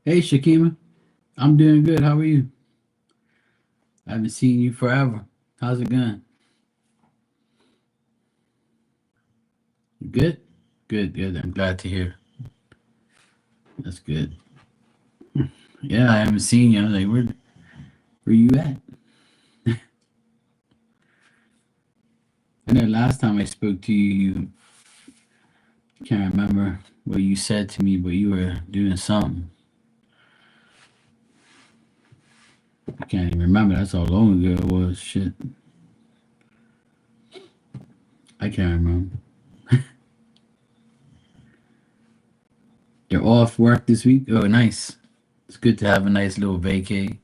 Hey, Shakima. I'm doing good. How are you? I haven't seen you forever. How's it going? Good? Good, good. I'm glad to hear. That's good. Yeah, I haven't seen you. I was like, where you at? I know last time I spoke to you, you can't remember what you said to me, but you were doing something. I can't even remember. That's how long ago it was. Shit. I can't remember. You're off work this week? Oh, nice. It's good to have a nice little vacay.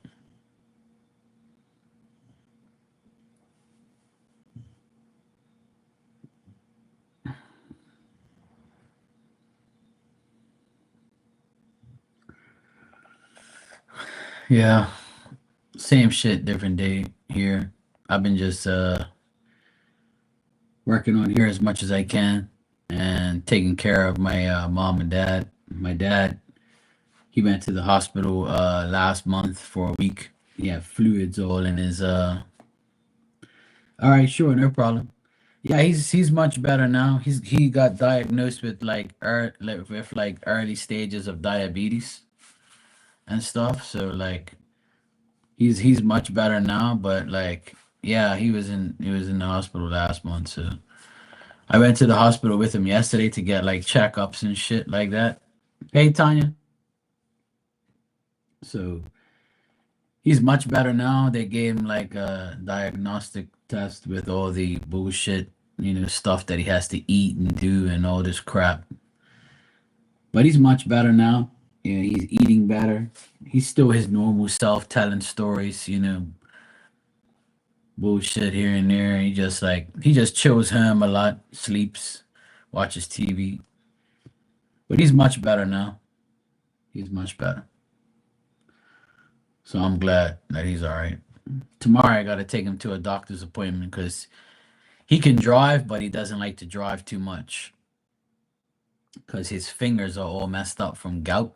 Yeah, same shit, different day here. I've been just working on here as much as I can and taking care of my mom and dad. My dad, he went to the hospital last month for a week. He had fluids all in his. All right, sure, no problem. Yeah, he's much better now. He got diagnosed with like early stages of diabetes and stuff. So like he's much better now. But like yeah, he was in the hospital last month. So I went to the hospital with him yesterday to get like checkups and shit like that. Hey, Tanya. So he's much better now. They gave him like a diagnostic test with all the bullshit, stuff that he has to eat and do and all this crap. But he's much better now. He's eating better. He's still his normal self telling stories, bullshit here and there. He just chills home a lot, sleeps, watches TV. But he's much better now. He's much better. So I'm glad that he's all right. Tomorrow I got to take him to a doctor's appointment because he can drive, but he doesn't like to drive too much because his fingers are all messed up from gout.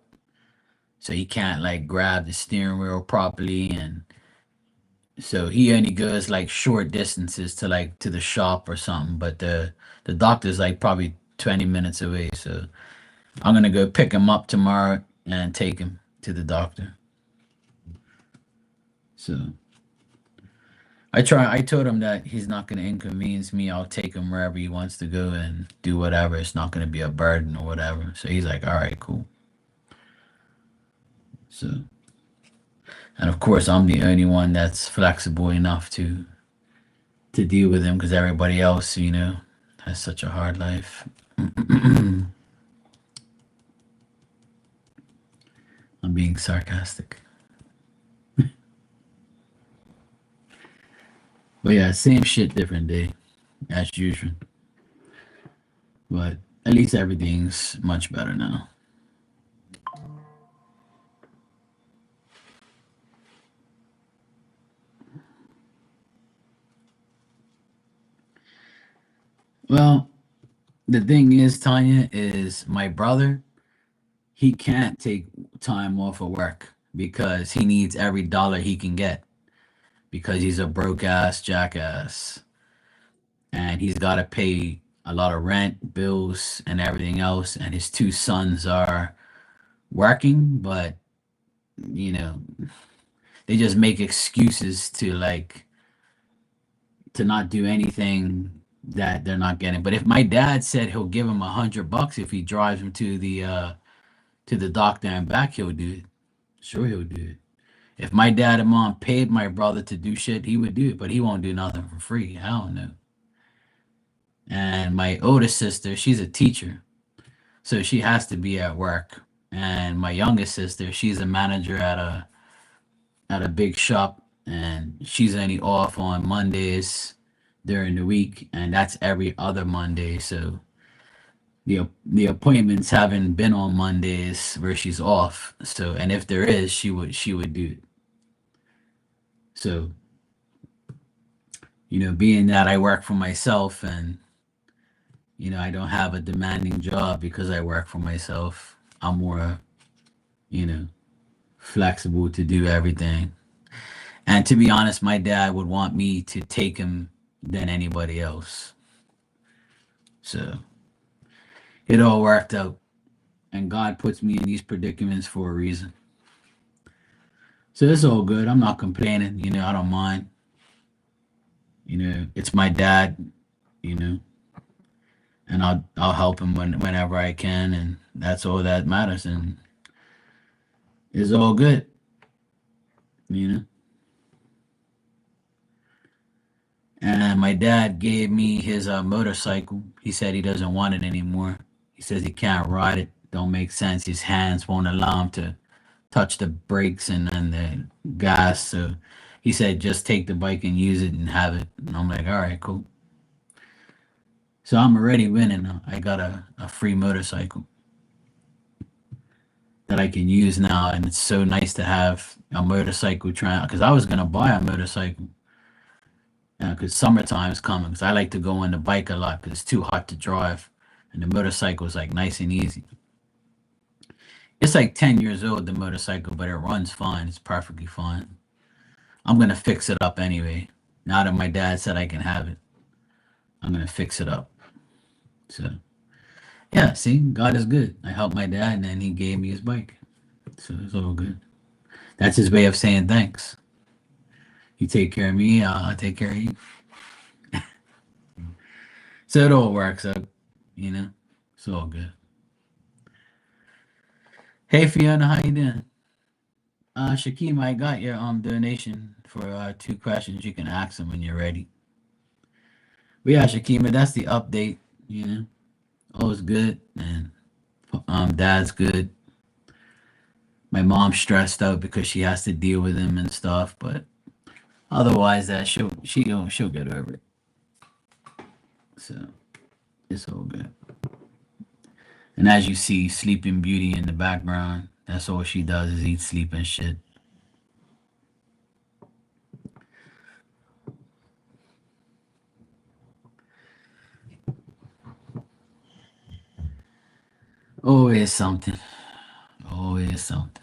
So he can't like grab the steering wheel properly, and so he only goes like short distances to like to the shop or something. But the doctor's like probably 20 minutes away. So I'm gonna go pick him up tomorrow and take him to the doctor. So I told him that he's not gonna inconvenience me. I'll take him wherever he wants to go and do whatever. It's not gonna be a burden or whatever. So he's like, all right, cool. So and of course I'm the only one that's flexible enough to deal with him because everybody else, has such a hard life. I'm being sarcastic. But yeah, same shit, different day, as usual. But at least everything's much better now. Well, the thing is, Tanya, is my brother, he can't take time off of work because he needs every dollar he can get because he's a broke ass jackass and he's got to pay a lot of rent, bills, and everything else. And his two sons are working, but you know, they just make excuses to not do anything that they're not getting. But if my dad said he'll give him $100 if he drives him to the doctor and back, he'll do it. Sure, he'll do it. If my dad and mom paid my brother to do shit, he would do it, but he won't do nothing for free. I don't know. And my oldest sister, she's a teacher, so she has to be at work. And my youngest sister, she's a manager at a big shop, and she's only off on Mondays during the week, and that's every other Monday. So the appointments haven't been on Mondays where she's off. So and if there is, she would do it. So being that I work for myself and I don't have a demanding job because I work for myself, I'm more, you know. flexible to do everything. And to be honest, my dad would want me to take him than anybody else. So it all worked out. And God puts me in these predicaments for a reason. So it's all good. I'm not complaining. I don't mind. It's my dad. You know, and I'll help him whenever I can, and that's all that matters. And it's all good. You know. And my dad gave me his motorcycle. He said he doesn't want it anymore. He says he can't ride it. Don't make sense. His hands won't allow him to touch the brakes and the gas. So he said just take the bike and use it and have it. And I'm like, all right, cool. So I'm already winning. I got a free motorcycle that I can use now, and it's so nice to have a motorcycle trying. Because I was gonna buy a motorcycle, because summertime's coming. Because I like to go on the bike a lot because it's too hot to drive, and the motorcycle is like nice and easy. It's like 10 years old, the motorcycle, but it runs fine. It's perfectly fine. I'm gonna fix it up anyway. Now that my dad said I can have it, I'm gonna fix it up. So yeah, see, God is good. I helped my dad, and then he gave me his bike. So it's all good. That's his way of saying thanks. You take care of me, I'll take care of you. So it all works out, you know. It's all good. Hey Fiona, how you doing? Shakim, I got your donation for 2 questions. You can ask them when you're ready. But yeah, Shakima, that's the update. You know, all's good, and dad's good. My mom's stressed out because she has to deal with him and stuff, but otherwise, that she'll get over it. So it's all good. And as you see, Sleeping Beauty in the background, that's all she does is eat, sleep, and shit. Always something. Always something.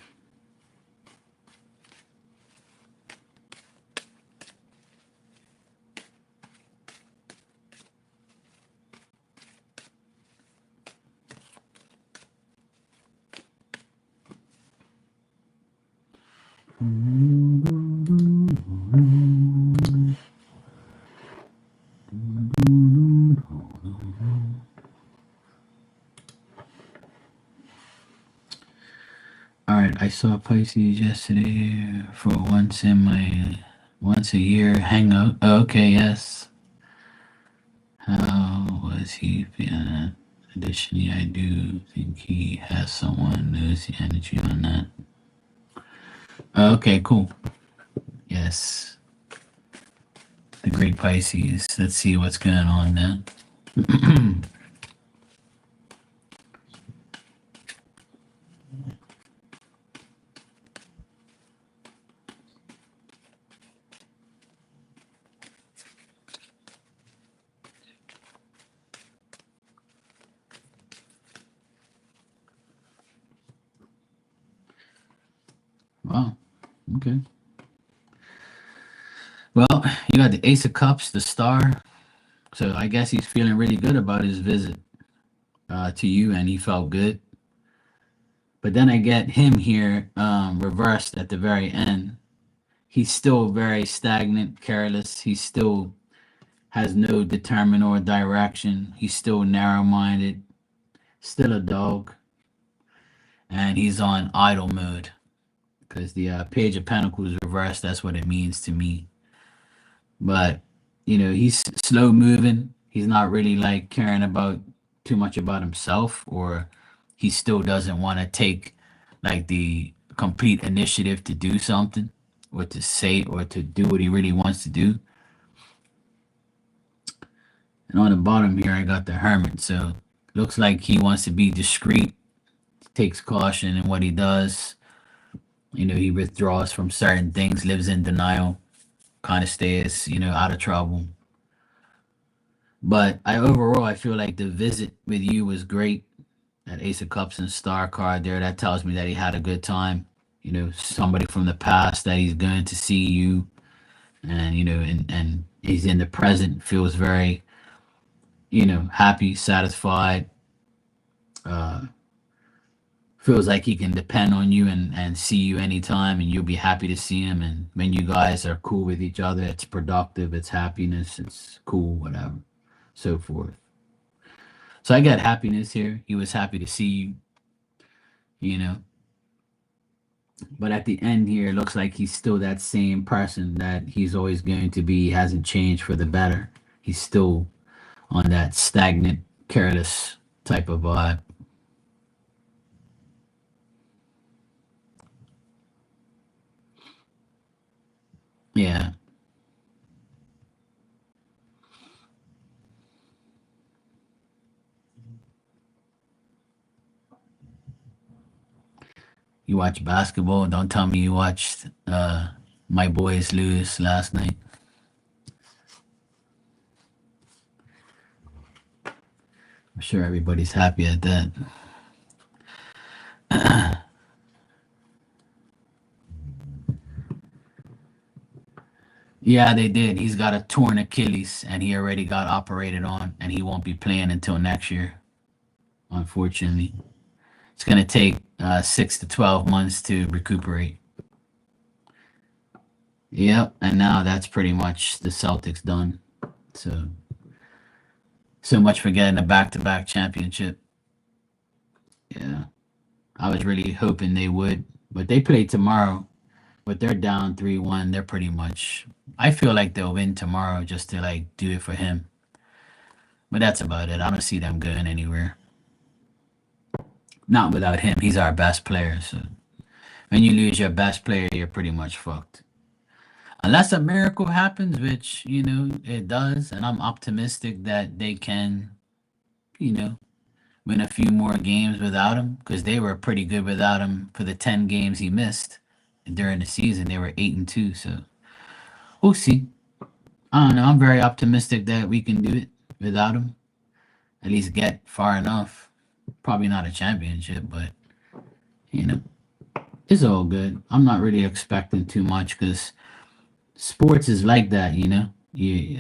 All right, I saw Pisces yesterday for once a year hangout. Okay, yes. How was he feeling? Additionally, I do think he has someone knows the energy on that. Okay, cool. Yes. The Great Pisces. Let's see what's going on then. Wow. Okay. Well, you got the Ace of Cups, the Star. So I guess he's feeling really good about his visit to you, and he felt good. But then I get him here reversed at the very end. He's still very stagnant, careless. He still has no determine or direction. He's still narrow minded, still a dog, and he's on idle mode because the Page of Pentacles reversed. That's what it means to me. But he's slow moving. He's not really like caring about too much about himself, or he still doesn't want to take like the complete initiative to do something or to say or to do what he really wants to do. And on the bottom here, I got the Hermit. So looks like he wants to be discreet, takes caution in what he does. He withdraws from certain things, lives in denial, kind of stays, out of trouble. But overall, I feel like the visit with you was great. That Ace of Cups and Star card there, that tells me that he had a good time. somebody from the past that he's going to see you, and and he's in the present, feels very happy, satisfied, uh, feels like he can depend on you and see you anytime, and you'll be happy to see him. And when you guys are cool with each other, it's productive, it's happiness, it's cool, whatever, so forth. So I got happiness here. He was happy to see you, you know. But at the end here, it looks like he's still that same person that he's always going to be. He hasn't changed for the better. He's still on that stagnant, careless type of vibe. Yeah. You watch basketball. Don't tell me you watched my boys lose last night. I'm sure everybody's happy at that. Yeah, they did. He's got a torn Achilles and he already got operated on, and he won't be playing until next year, unfortunately. It's going to take 6 to 12 months to recuperate. Yep, and now that's pretty much the Celtics done. So much for getting a back-to-back championship. Yeah, I was really hoping they would, but they play tomorrow. But they're down 3-1. They're pretty much. I feel like they'll win tomorrow just to like do it for him. But that's about it. I don't see them going anywhere. Not without him. He's our best player. So when you lose your best player, you're pretty much fucked. Unless a miracle happens, which it does, and I'm optimistic that they can, you know, win a few more games without him, because they were pretty good without him for the 10 games he missed during the season. They were 8-2, so we'll see. I don't know. I'm very optimistic that we can do it without him. At least get far enough. Probably not a championship, but you know, it's all good. I'm not really expecting too much because sports is like that.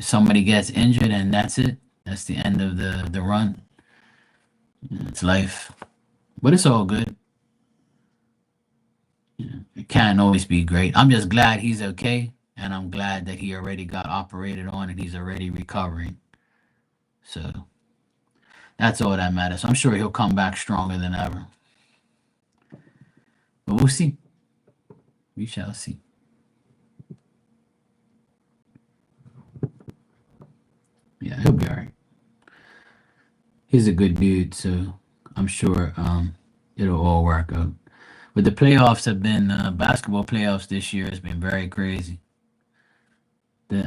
Somebody gets injured and that's it. That's the end of the run. It's life, but it's all good. It can't always be great. I'm just glad he's okay, and I'm glad that he already got operated on and he's already recovering. So that's all that matters. I'm sure he'll come back stronger than ever. But we'll see. We shall see. Yeah, he'll be all right. He's a good dude, so I'm sure it'll all work out. But the playoffs have been basketball playoffs this year has been very crazy.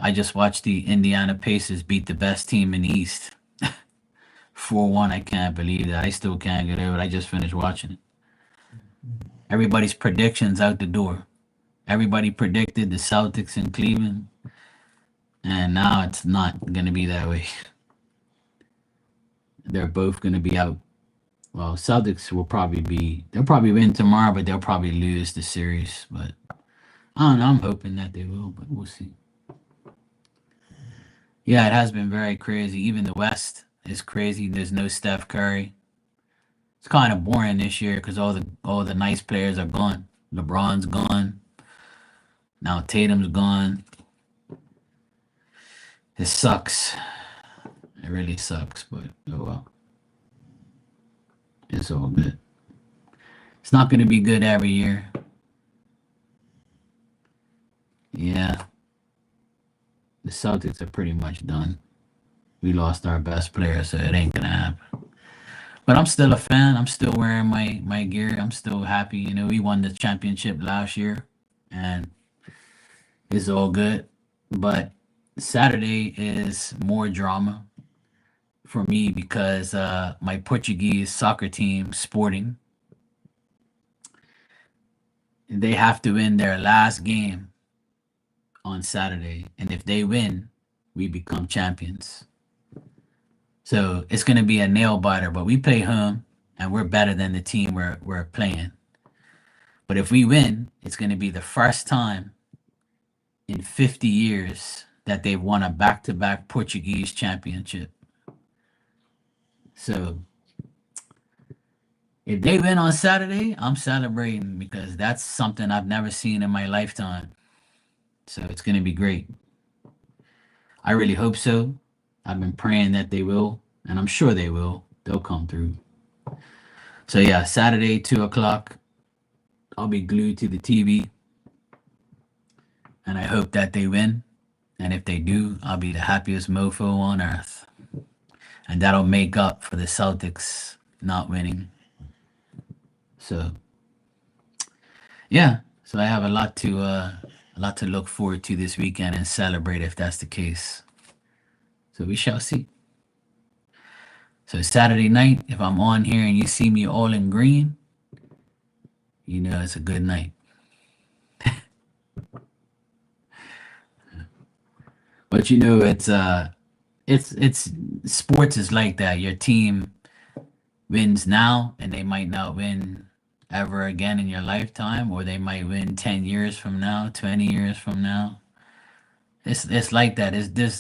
I just watched the Indiana Pacers beat the best team in the East 4-1. I can't believe that. I still can't get over it. I just finished watching it. Everybody's predictions out the door. Everybody predicted the Celtics in Cleveland, and now it's not going to be that way. They're both going to be out. Well, Celtics they'll probably win tomorrow, but they'll probably lose the series. But I don't know. I'm hoping that they will, but we'll see. Yeah, it has been very crazy. Even the West is crazy. There's no Steph Curry. It's kind of boring this year because all the nice players are gone. LeBron's gone. Now Tatum's gone. It sucks. It really sucks, but oh well. It's all good. It's not going to be good every year. Yeah, the Celtics are pretty much done. We lost our best player, so it ain't gonna happen. But I'm still a fan. I'm still wearing my gear. I'm still happy. We won the championship last year, and it's all good. But Saturday is more drama for me because my Portuguese soccer team, Sporting, they have to win their last game on Saturday, and if they win, we become champions. So it's going to be a nail biter, but we play home, and we're better than the team we're playing. But if we win, it's going to be the first time in 50 years that they've won a back-to-back Portuguese championship. So if they win on Saturday, I'm celebrating because that's something I've never seen in my lifetime. So it's going to be great. I really hope so. I've been praying that they will, and I'm sure they will. They'll come through. So yeah, Saturday, 2 o'clock. I'll be glued to the TV, and I hope that they win. And if they do, I'll be the happiest mofo on earth. And that'll make up for the Celtics not winning. So yeah, so I have a lot to look forward to this weekend and celebrate if that's the case. So we shall see. So Saturday night, if I'm on here and you see me all in green, you know it's a good night. But you know it's sports is like that. Your team wins now and they might not win ever again in your lifetime, or they might win 10 years from now, 20 years from now. It's like that.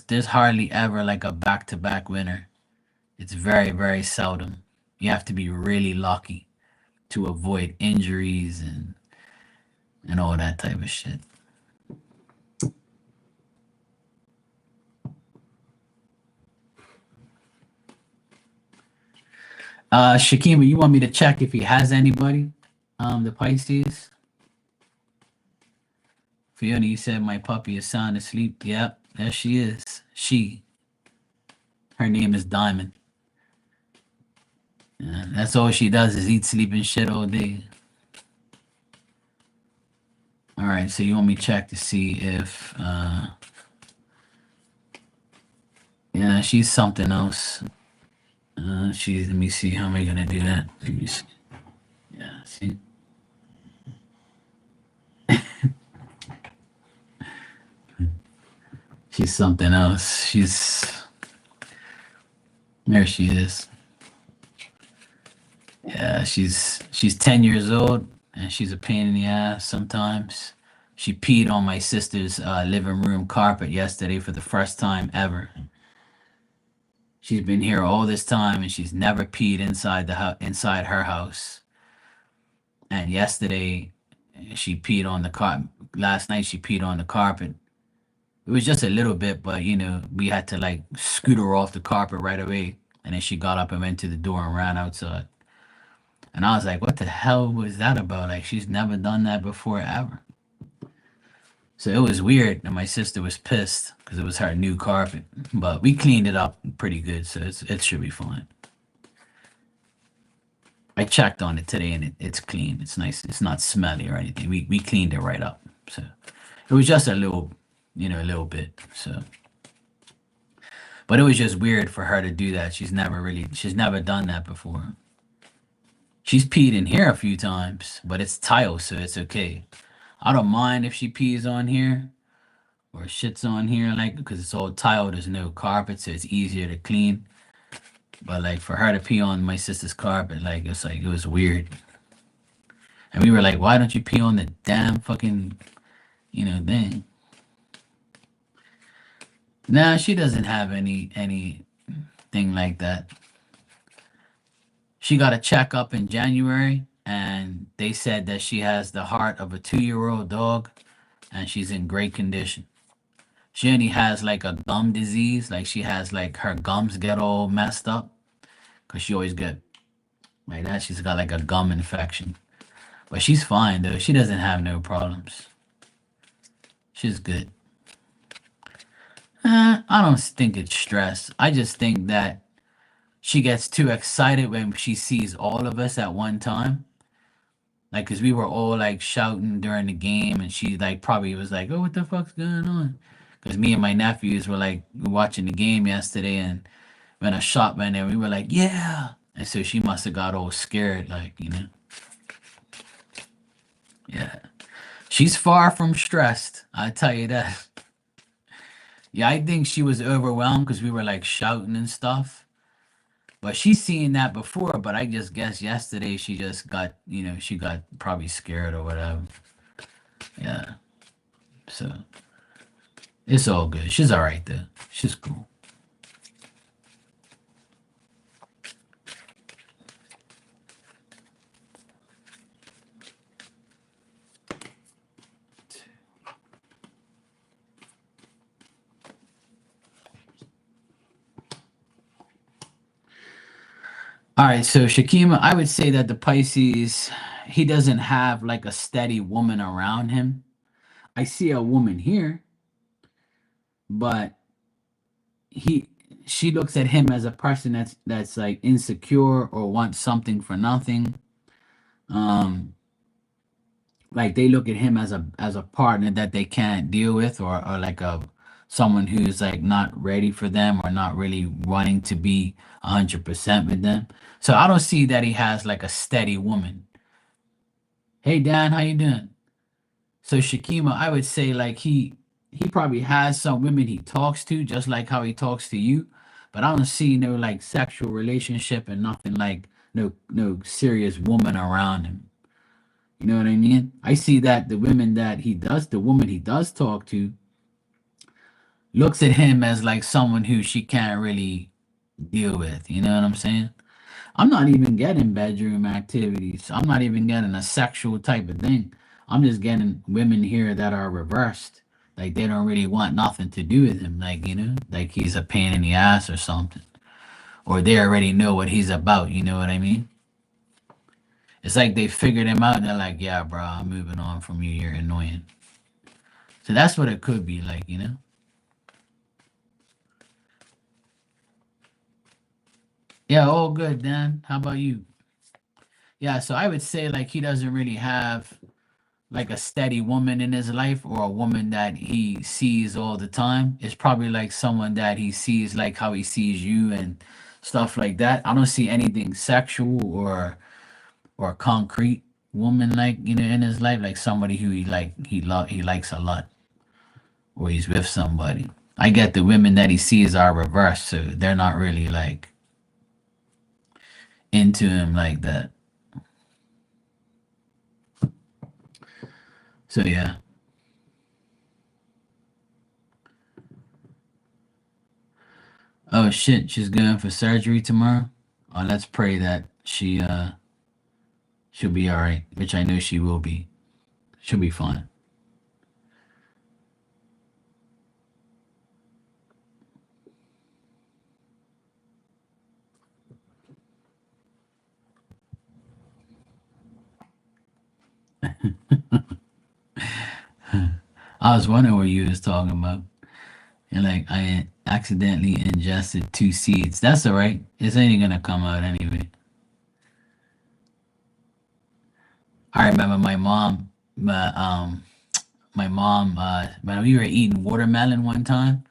There's hardly ever like a back-to-back winner. It's very, very seldom. You have to be really lucky to avoid injuries and all that type of shit. Shakima, you want me to check if he has anybody? The Pisces. Fiona, you said my puppy is sound asleep. Yep, there she is. Her name is Diamond. That's all she does is eat, sleep, and shit all day. All right, so you want me to check to see if, yeah, she's something else. Let me see, how am I gonna do that? Let me see. Yeah, see. She's something else. There she is. Yeah, she's 10 years old and she's a pain in the ass sometimes. She peed on my sister's living room carpet yesterday for the first time ever. She's been here all this time and she's never peed inside her house. And yesterday she peed on the carpet. Last night she peed on the carpet. It was just a little bit, but you know, we had to like scoot her off the carpet right away. And then she got up and went to the door and ran outside. And I was like, what the hell was that about? Like, she's never done that before ever. So it was weird. And my sister was pissed because it was her new carpet. But we cleaned it up pretty good. So it should be fine. I checked on it today and it's clean. It's nice. It's not smelly or anything. We cleaned it right up. So it was just a little bit. So, but it was just weird for her to do that. She's never done that before. She's peed in here a few times, but it's tile, so it's okay. I don't mind if she pees on here or shits on here, like, because it's all tile, there's no carpet, so it's easier to clean. But like for her to pee on my sister's carpet, like it was weird. And we were like, why don't you pee on the damn fucking, thing? Nah, she doesn't have anything like that. She got a checkup in January and they said that she has the heart of a 2-year-old dog and she's in great condition. She only has like a gum disease, like she has like her gums get all messed up because she always get like that. She's got like a gum infection. But she's fine though. She doesn't have no problems. She's good. I don't think it's stress. I just think that she gets too excited when she sees all of us at one time. Like, cause we were all like shouting during the game, and she like probably was like, "Oh, what the fuck's going on?" Cause me and my nephews were like watching the game yesterday, and when a shot went in, we were like, "Yeah!" And so she must have got all scared, like Yeah, she's far from stressed. I tell you that. Yeah, I think she was overwhelmed because we were like shouting and stuff. But she's seen that before, but I just guess yesterday she just got, she got probably scared or whatever. Yeah. So it's all good. She's all right though. She's cool. All right, so Shakima, I would say that the Pisces, he doesn't have like a steady woman around him. I see a woman here, but he she looks at him as a person that's like insecure or wants something for nothing. Um, like they look at him as a partner that they can't deal with, or like a someone who's like not ready for them or not really wanting to be 100% with them. So I don't see that he has like a steady woman. Hey Dan, how you doing? So Shakima, I would say like he probably has some women he talks to, just like how he talks to you, but I don't see no like sexual relationship and nothing like no serious woman around him. You know what I mean? I see that the woman he does talk to, looks at him as like someone who she can't really deal with. You know what I'm saying? I'm not even getting bedroom activities. I'm not even getting a sexual type of thing. I'm just getting women here that are reversed. Like they don't really want nothing to do with him. Like, like he's a pain in the ass or something. Or they already know what he's about. You know what I mean? It's like they figured him out and they're like, yeah, bro, I'm moving on from you. You're annoying. So that's what it could be like. Yeah, all good, Dan. How about you? Yeah, so I would say like he doesn't really have like a steady woman in his life or a woman that he sees all the time. It's probably like someone that he sees like how he sees you and stuff like that. I don't see anything sexual or concrete woman like, in his life, like somebody who he likes a lot or he's with somebody. I get the women that he sees are reversed, so they're not really like into him like that. So yeah. Oh shit, she's going for surgery tomorrow. Oh, let's pray that she'll be all right, which I know she will be. She'll be fine. I was wondering what you was talking about. And like I accidentally ingested 2 seeds. That's all right. It's ain't gonna come out anyway. I remember my mom when we were eating watermelon one time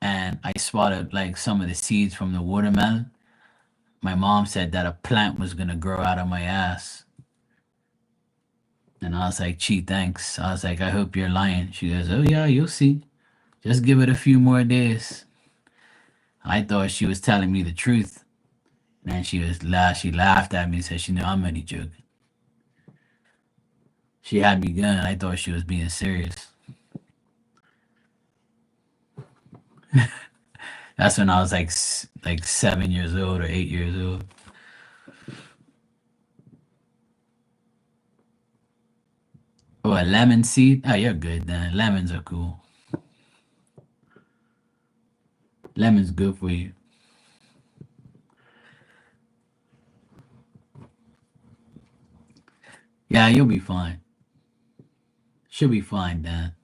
and I spotted like some of the seeds from the watermelon. My mom said that a plant was gonna grow out of my ass. And I was like, gee, thanks. I was like, I hope you're lying. She goes, oh, yeah, you'll see. Just give it a few more days. I thought she was telling me the truth. And then she laughed at me and said, she knew I'm only joking. She had me going. I thought she was being serious. That's when I was like 7 years old or 8 years old. Oh, a lemon seed? Oh, you're good then. Lemons are cool. Lemon's good for you. Yeah, you'll be fine. She'll be fine, Dan.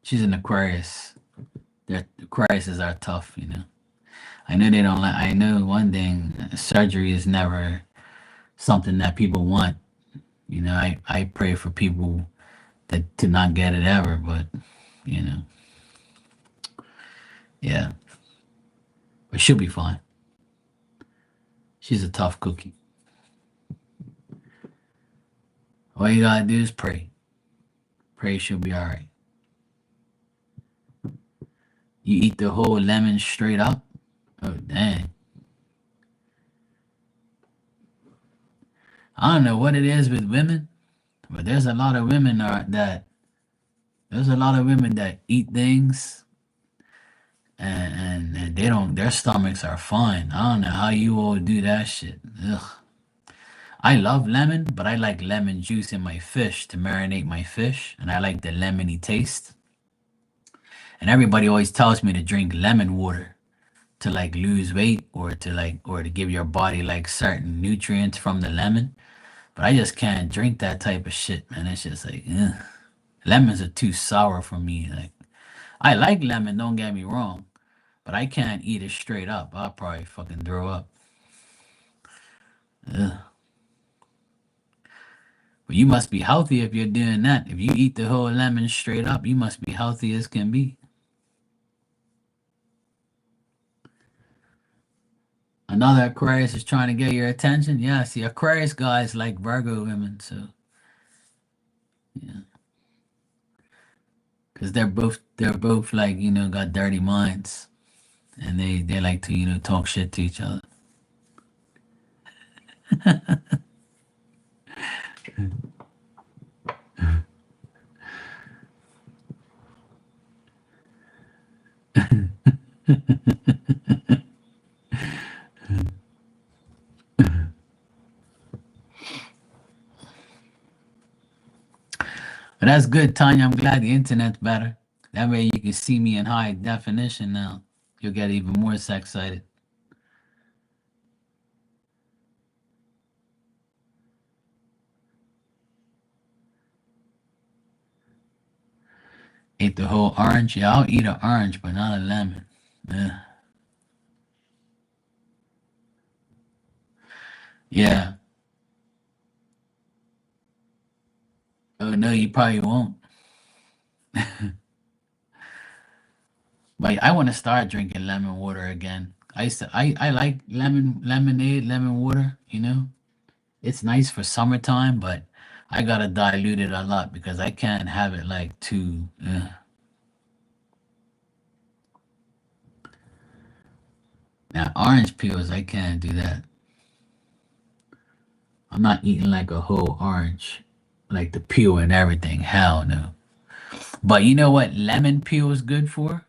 She's an Aquarius. Their Aquariuses are tough. I know they don't like. I know one thing: surgery is never something that people want. I pray for people that to not get it ever, but you know, yeah. But she'll be fine. She's a tough cookie. All you gotta do is pray. Pray she'll be all right. You eat the whole lemon straight up. Oh dang! I don't know what it is with women, but there's a lot of women that there's a lot of women that eat things and they don't their stomachs are fine. I don't know how you all do that shit. Ugh. I love lemon, but I like lemon juice in my fish to marinate my fish, and I like the lemony taste. And everybody always tells me to drink lemon water to like lose weight or to give your body like certain nutrients from the lemon. But I just can't drink that type of shit, man. It's just like, ugh. Lemons are too sour for me. Like I like lemon, don't get me wrong, but I can't eat it straight up. I'll probably fucking throw up. Ugh. But you must be healthy if you're doing that. If you eat the whole lemon straight up, you must be healthy as can be. Another Aquarius is trying to get your attention. Yeah, see, Aquarius guys like Virgo women, so yeah, because they're both like got dirty minds, and they like to talk shit to each other. But that's good, Tanya. I'm glad the internet's better. That way you can see me in high definition now. You'll get even more excited. Ate the whole orange. Yeah, I'll eat an orange, but not a lemon. Yeah. Yeah. Oh no, you probably won't. But I want to start drinking lemon water again. I like lemonade, lemon water, It's nice for summertime, but I gotta dilute it a lot because I can't have it like too. Now orange peels, I can't do that. I'm not eating like a whole orange, like the peel and everything. Hell no. But you know what lemon peel is good for?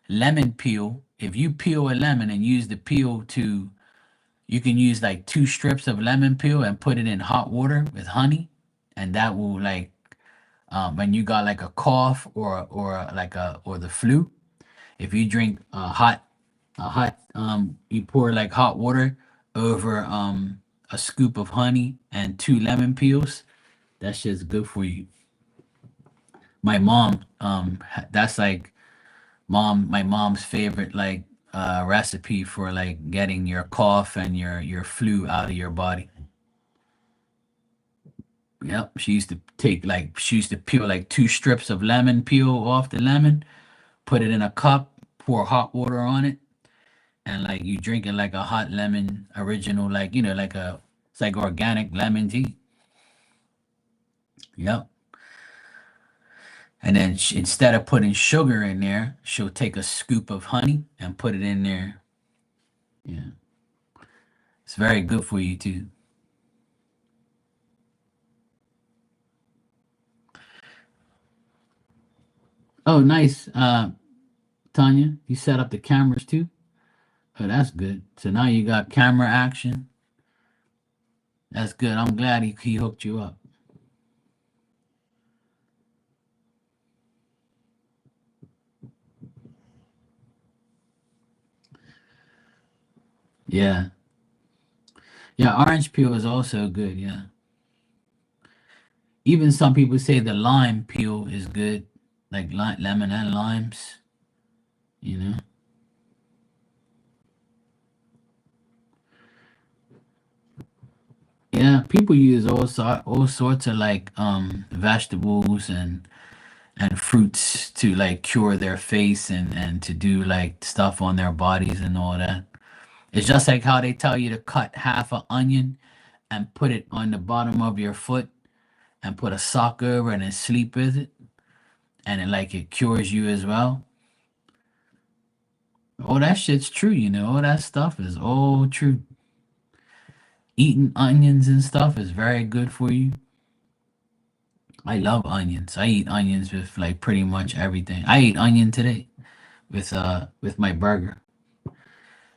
Lemon peel. If you peel a lemon and use the peel to, you can use like 2 strips of lemon peel and put it in hot water with honey, and that will like when you got like a cough or the flu. If you drink you pour like hot water over a scoop of honey and 2 lemon peels. That shit's good for you. My mom, that's like my mom's favorite like recipe for like getting your cough and your flu out of your body. Yep, she used to peel like 2 strips of lemon peel off the lemon, put it in a cup, pour hot water on it, and like you drink it like a hot lemon original, like like it's like organic lemon tea. Yep. And then instead of putting sugar in there, she'll take a scoop of honey and put it in there. Yeah, it's very good for you too. Oh, nice, Tanya. You set up the cameras too. Oh, that's good. So now you got camera action. That's good. I'm glad he hooked you up. Yeah, yeah. Orange peel is also good. Yeah. Even some people say the lime peel is good, like lemon and limes. You know. Yeah, people use all sorts of like vegetables and fruits to like cure their face and to do like stuff on their bodies and all that. It's just like how they tell you to cut half an onion and put it on the bottom of your foot and put a sock over and then sleep with it, and it cures you as well. All that shit's true. All that stuff is all true. Eating onions and stuff is very good for you. I love onions. I eat onions with like pretty much everything. I ate onion today with my burger.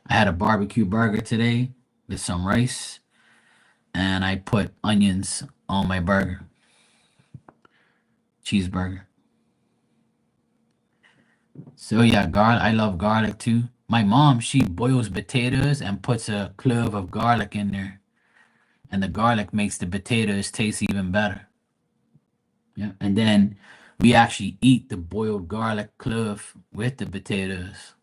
I had a barbecue burger today with some rice, and I put onions on my burger, cheeseburger. So yeah, garlic. I love garlic too. My mom, she boils potatoes and puts a clove of garlic in there, and the garlic makes the potatoes taste even better. Yeah, and then we actually eat the boiled garlic clove with the potatoes.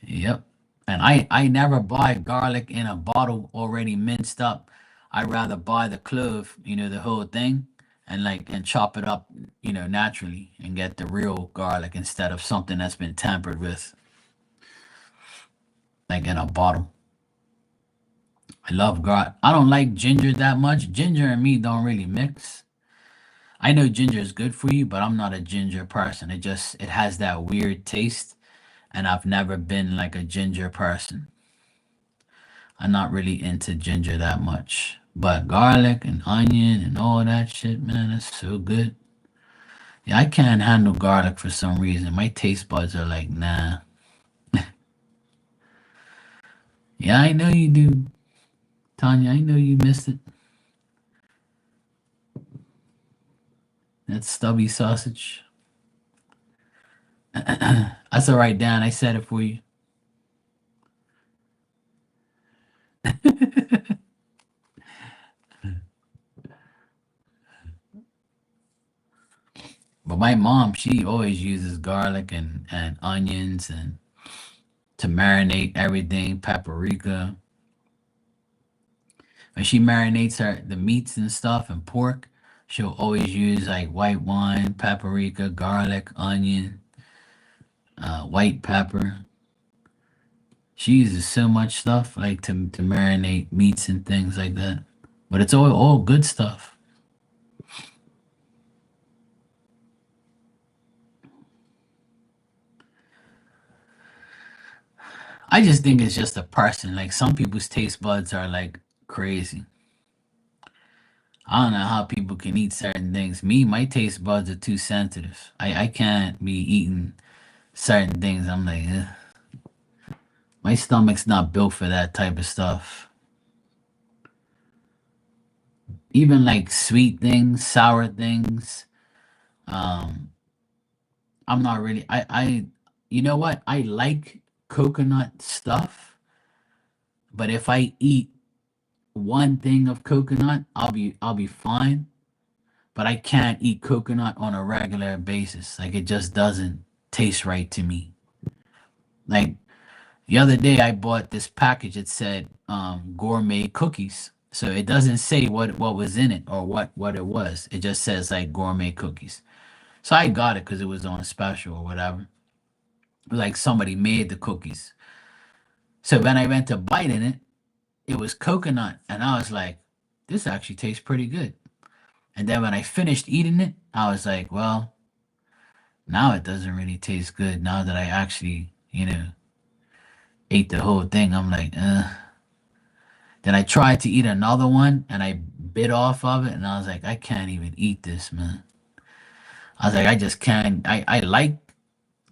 Yep. And I never buy garlic in a bottle already minced up. I rather buy the clove, the whole thing, and chop it up, naturally and get the real garlic instead of something that's been tampered with, like in a bottle. I love garlic. I don't like ginger that much. Ginger and me don't really mix. I know ginger is good for you, but I'm not a ginger person. It has that weird taste, and I've never been like a ginger person. I'm not really into ginger that much. But garlic and onion and all that shit, man, that's so good. Yeah, I can't handle garlic for some reason. My taste buds are like, nah. Yeah, I know you do, Tanya. I know you missed it. That stubby sausage. That's all right, Dan. I said it for you. But my mom, she always uses garlic and onions and to marinate everything, paprika. When she marinates the meats and stuff and pork, she'll always use like white wine, paprika, garlic, onion, white pepper. She uses so much stuff like to marinate meats and things like that. But it's all good stuff. I just think it's just a person. Like some people's taste buds are like crazy. I don't know how people can eat certain things. Me, my taste buds are too sensitive. I can't be eating certain things. I'm like, "Ugh." My stomach's not built for that type of stuff. Even like sweet things, sour things. Um, I'm not really. You know what? I like coconut stuff, but if I eat one thing of coconut, I'll be fine. But I can't eat coconut on a regular basis. Like it just doesn't taste right to me. Like the other day, I bought this package. It said gourmet cookies. So it doesn't say what was in it or what it was. It just says like gourmet cookies. So I got it because it was on special or whatever. Like somebody made the cookies. So when I went to bite in it, it was coconut, and I was like, "This actually tastes pretty good." And then when I finished eating it, I was like, "Well, now it doesn't really taste good. Now that I actually, ate the whole thing, I'm like, Ugh." Then I tried to eat another one and I bit off of it and I was like, I can't even eat this, man. I was like, I just can't. I like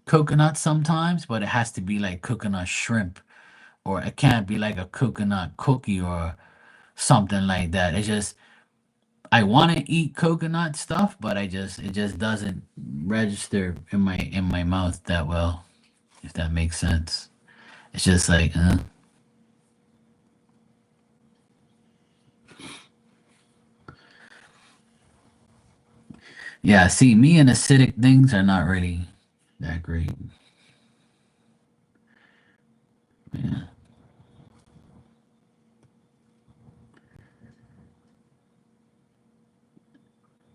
coconut sometimes, but it has to be like coconut shrimp or it can't be like a coconut cookie or something like that. It's just, I want to eat coconut stuff, but it just doesn't register in my mouth that well, if that makes sense. It's just like, yeah, see, me and acidic things are not really that great. Yeah.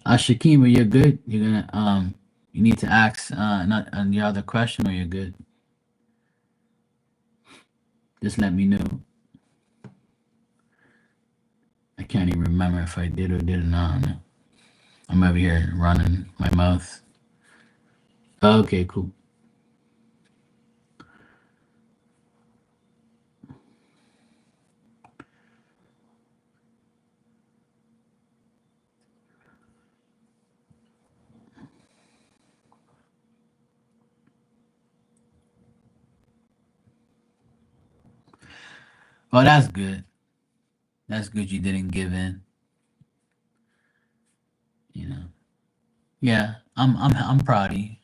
Shakima, you're good. You're gonna you need to ask not on the other question, or you're good. Just let me know. I can't even remember if I did or did not. I'm over here running my mouth. Okay, cool. Oh, that's good. That's good you didn't give in, you know. Yeah, I'm proud of you.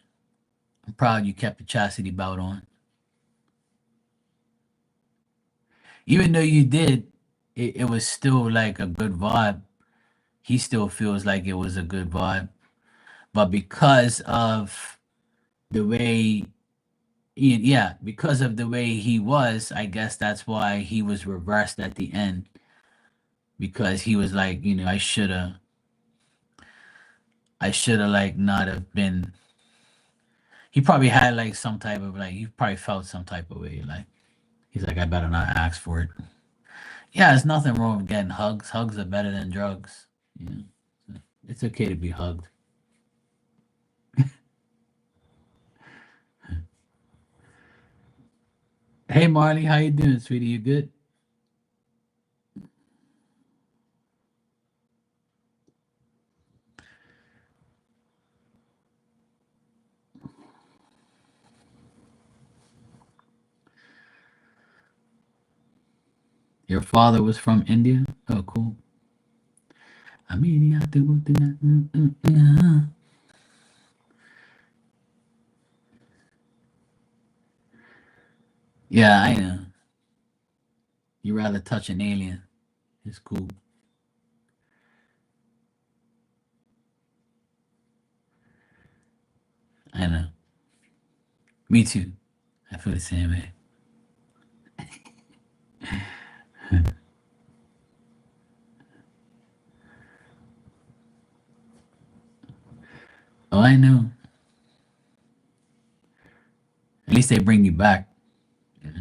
I'm proud you kept the chastity belt on. Even though you did, it was still like a good vibe. He still feels like it was a good vibe. But because of the way yeah, because of the way he was, I guess that's why he was reversed at the end. Because he was like, I should have like not have been. He probably had like some type of like he probably felt some type of way. Like he's like, I better not ask for it. Yeah, there's nothing wrong with getting hugs. Hugs are better than drugs. You know, so it's okay to be hugged. Hey Marley, how you doing, sweetie? You good? Your father was from India? Oh, cool. I mean, you have to go through that. Yeah, I know. You rather touch an alien. It's cool. I know. Me too. I feel the same way. Oh, I know. At least they bring you back. Yeah.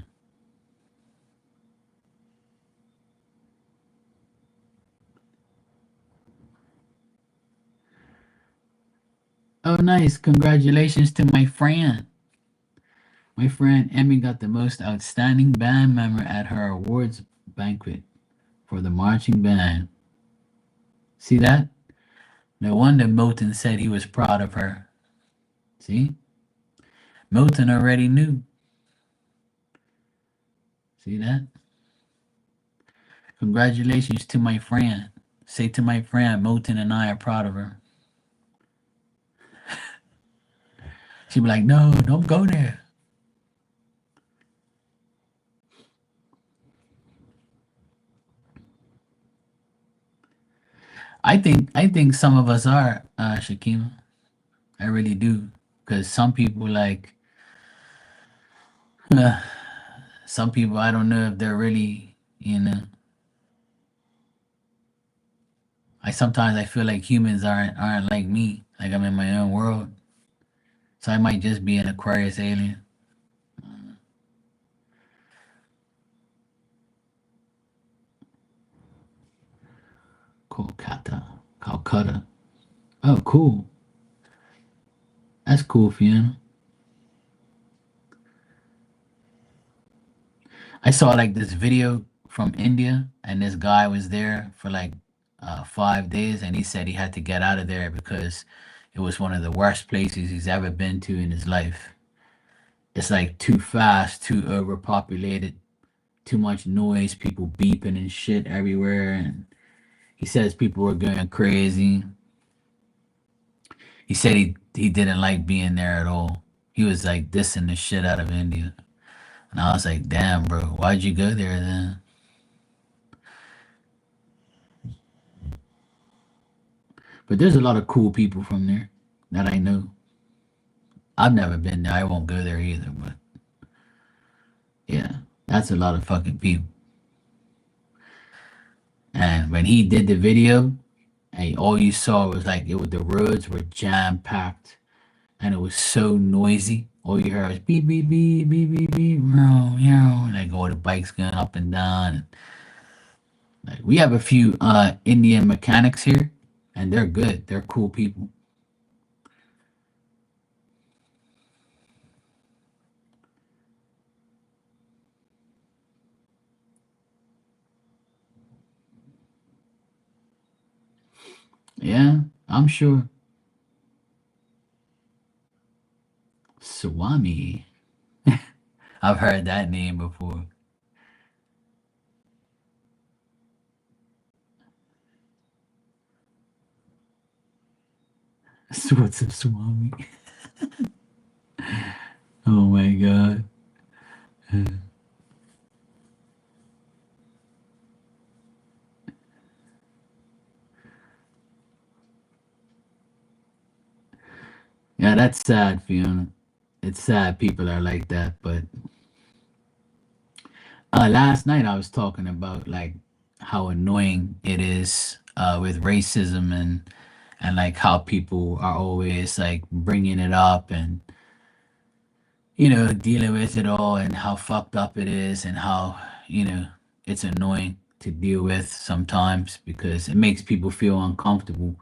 Oh, nice. Congratulations to my friend. My friend Emmy got the most outstanding band member at her awards banquet for the marching band. See that? No wonder Milton said he was proud of her. See? Milton already knew. See that? Congratulations to my friend. Say to my friend, Milton and I are proud of her. She'd be like, no, don't go there. I think some of us are, Shakima. I really do. Because some people like some people I don't know if they're really, I feel like humans aren't like me. Like I'm in my own world. So I might just be an Aquarius alien. Kolkata. Calcutta. Oh, cool. That's cool, Fiona. I saw like this video from India, and this guy was there for like 5 days, and he said he had to get out of there because it was one of the worst places he's ever been to in his life. It's like too fast, too overpopulated, too much noise, people beeping and shit everywhere, and he says people were going crazy. He said he didn't like being there at all. He was like dissing the shit out of India, and I was like, damn, bro, why'd you go there then? But there's a lot of cool people from there that I know. I've never been there. I won't go there either. But yeah, that's a lot of fucking people. And when he did the video, and all you saw was like the roads were jam packed, and it was so noisy. All you heard was beep beep beep beep beep beep, meow meow, like all the bikes going up and down. And, like we have a few Indian mechanics here, and they're good. They're cool people. Yeah, I'm sure. Swami. I've heard that name before. What's up, Swami? Oh my god. Yeah, that's sad, Fiona. It's sad people are like that. But last night I was talking about like how annoying it is with racism and like how people are always like bringing it up and dealing with it all and how fucked up it is and how it's annoying to deal with sometimes because it makes people feel uncomfortable.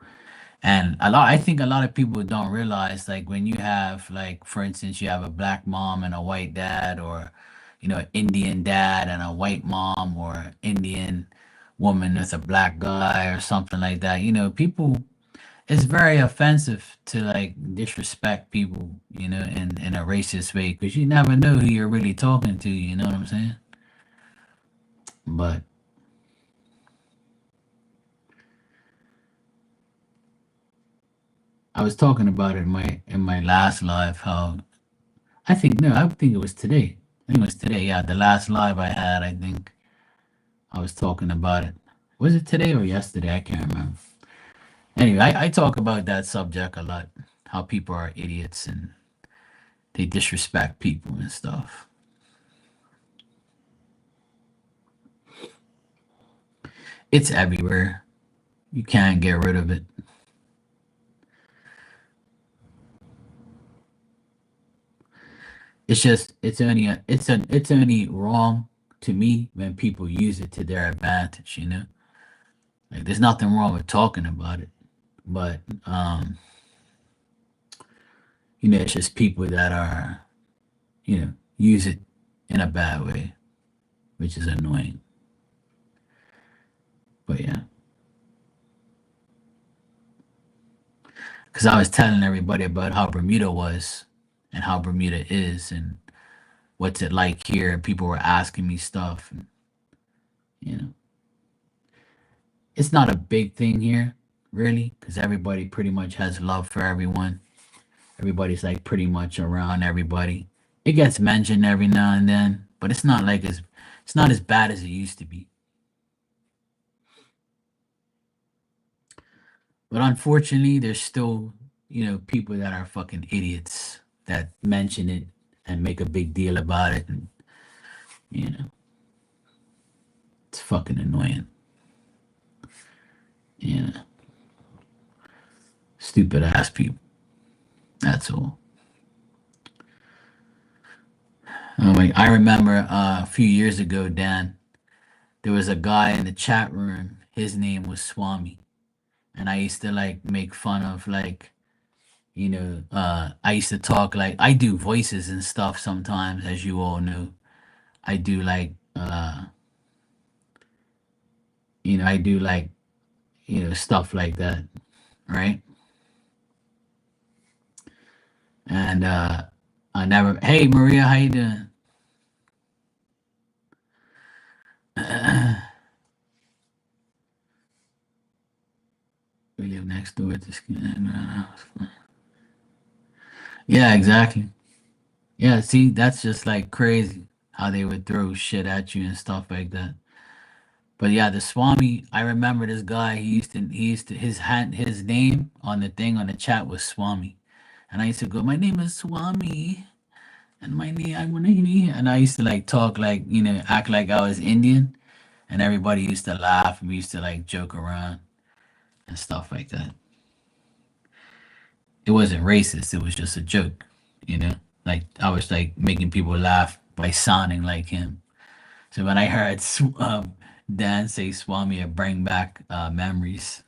And I think a lot of people don't realize, like, when you have, like, for instance, you have a black mom and a white dad, or, Indian dad and a white mom, or Indian woman with a black guy, or something like that. People, it's very offensive to, like, disrespect people, in a racist way, because you never know who you're really talking to, you know what I'm saying? But I was talking about it in my last live, how I think it was today. I think it was today. Yeah, the last live I had, I think I was talking about it. Was it today or yesterday? I can't remember. Anyway, I talk about that subject a lot. How people are idiots and they disrespect people and stuff. It's everywhere. You can't get rid of it. It's just it's only wrong to me when people use it to their advantage. Like there's nothing wrong with talking about it, but it's just people that are use it in a bad way, which is annoying. But yeah, because I was telling everybody about how Bermuda was and how Bermuda is and what's it like here, and people were asking me stuff. And, you know, it's not a big thing here, really, because everybody pretty much has love for everyone. Everybody's like pretty much around everybody. It gets mentioned every now and then, but it's not as bad as it used to be. But unfortunately, there's still, people that are fucking idiots that mention it and make a big deal about it. And, you know, it's fucking annoying. Yeah. Stupid ass people. That's all. I remember a few years ago, Dan, there was a guy in the chat room. His name was Swami. And I used to like make fun of like, I used to talk like I do voices and stuff sometimes, as you all know. I do like I do like stuff like that, right? And I never. Hey, Maria, how you doing? We live next door to skin. Yeah, exactly. Yeah, see, that's just like crazy how they would throw shit at you and stuff like that. But yeah, the Swami, I remember this guy. He used to his name on the thing on the chat was Swami, and I used to go, my name is Swami, and my name I'm name, and I used to like talk like act like I was Indian, and everybody used to laugh, and we used to like joke around and stuff like that. It wasn't racist; it was just a joke, you know. Like I was like making people laugh by sounding like him. So when I heard Dan say Swami, it bring back memories.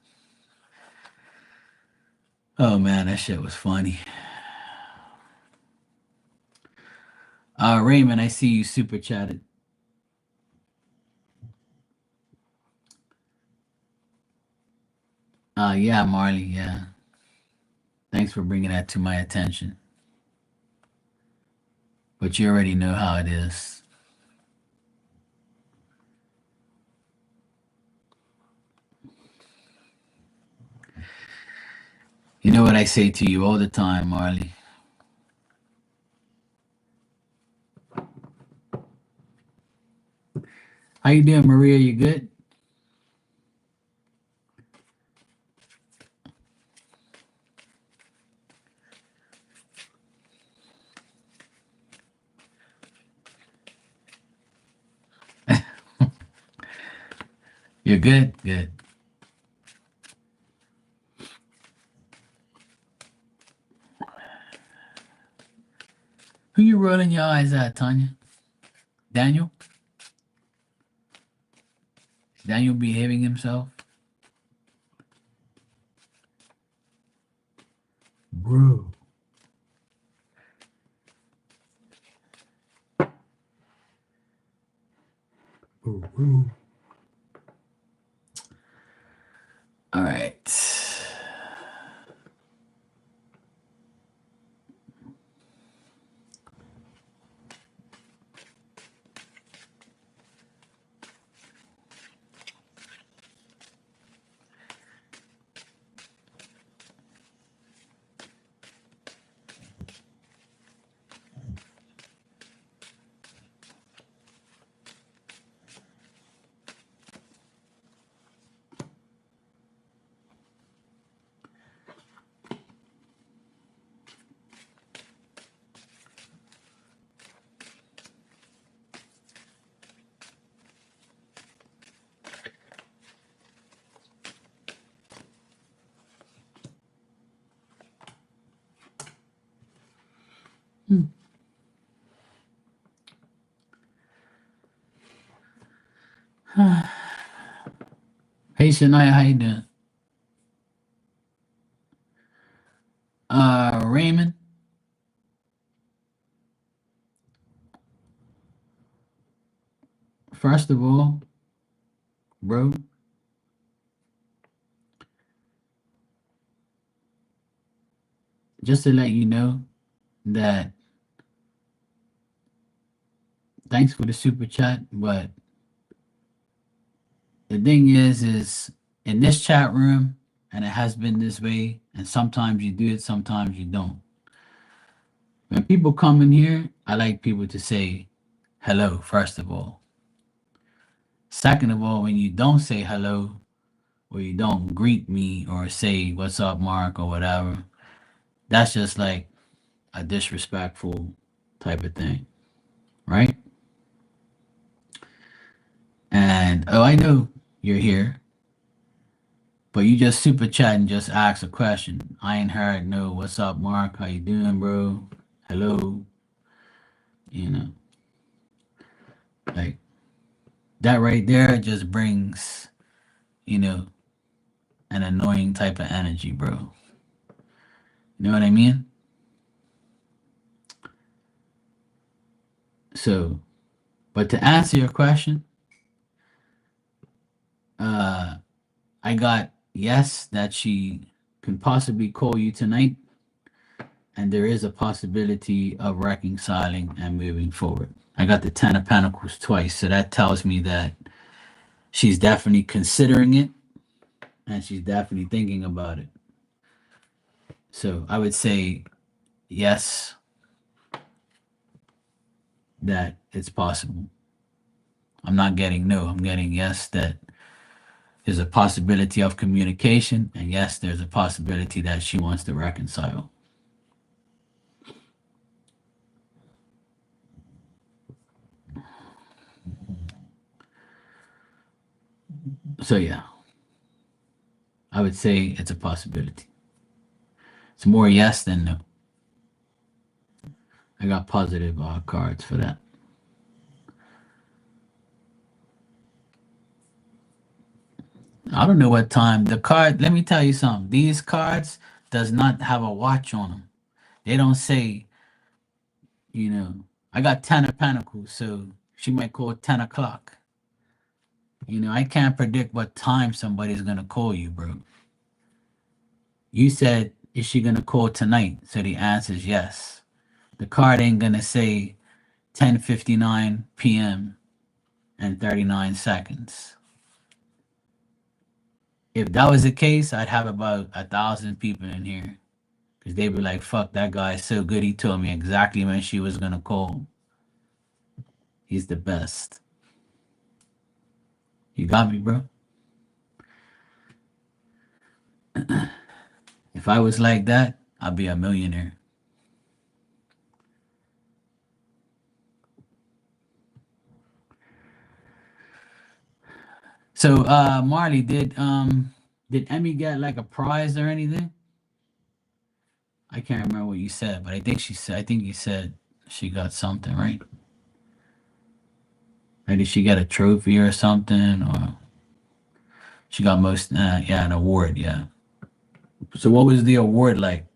Oh man, that shit was funny. Raymond, I see you super chatted. Yeah, Marley, yeah. Thanks for bringing that to my attention. But you already know how it is. You know what I say to you all the time, Marley? How you doing, Maria? You good? You're good? Good. Who you rolling your eyes at, Tanya? Daniel? Is Daniel behaving himself? Bro. Bro. All right. Hey, Shania, how you doing? Raymond, first of all, bro, just to let you know that thanks for the super chat, but the thing is in this chat room, and it has been this way, and sometimes you do it, sometimes you don't. When people come in here, I like people to say hello, first of all. Second of all, when you don't say hello, or you don't greet me or say what's up, Mark, or whatever, that's just like a disrespectful type of thing, right? And oh, I know you're here, but you just super chat and just ask a question. I ain't heard no what's up, Mark, how you doing, bro? Hello. You know, like that right there just brings, you know, an annoying type of energy, bro. You know what I mean? So, but to answer your question, uh I got yes that she can possibly call you tonight, and there is a possibility of reconciling and moving forward. I got the Ten of Pentacles twice, so that tells me that she's definitely considering it and she's definitely thinking about it. So I would say yes, that it's possible. I'm not getting no, I'm getting yes, that there's a possibility of communication, and yes, there's a possibility that she wants to reconcile. So yeah, I would say it's a possibility. It's more yes than no. I got positive cards for that. I don't know what time the card. Let me tell you something. These cards does not have a watch on them. They don't say, you know. I got 10 of Pentacles, so she might call 10 o'clock. You know, I can't predict what time somebody's gonna call you, bro. You said, is she gonna call tonight? So the answer is yes. The card ain't gonna say 10:59 p.m. and 39 seconds. If that was the case, I'd have about 1,000 people in here Because they be like, fuck, that guy is so good. He told me exactly when she was going to call. He's the best. You got me, bro? If I was like that, I'd be a millionaire. So, Marley, did Emmy get like a prize or anything? I can't remember what you said, but I think you said she got something, right? Or did she get a trophy or something? Or she got most, yeah, an award, yeah. So what was the award like?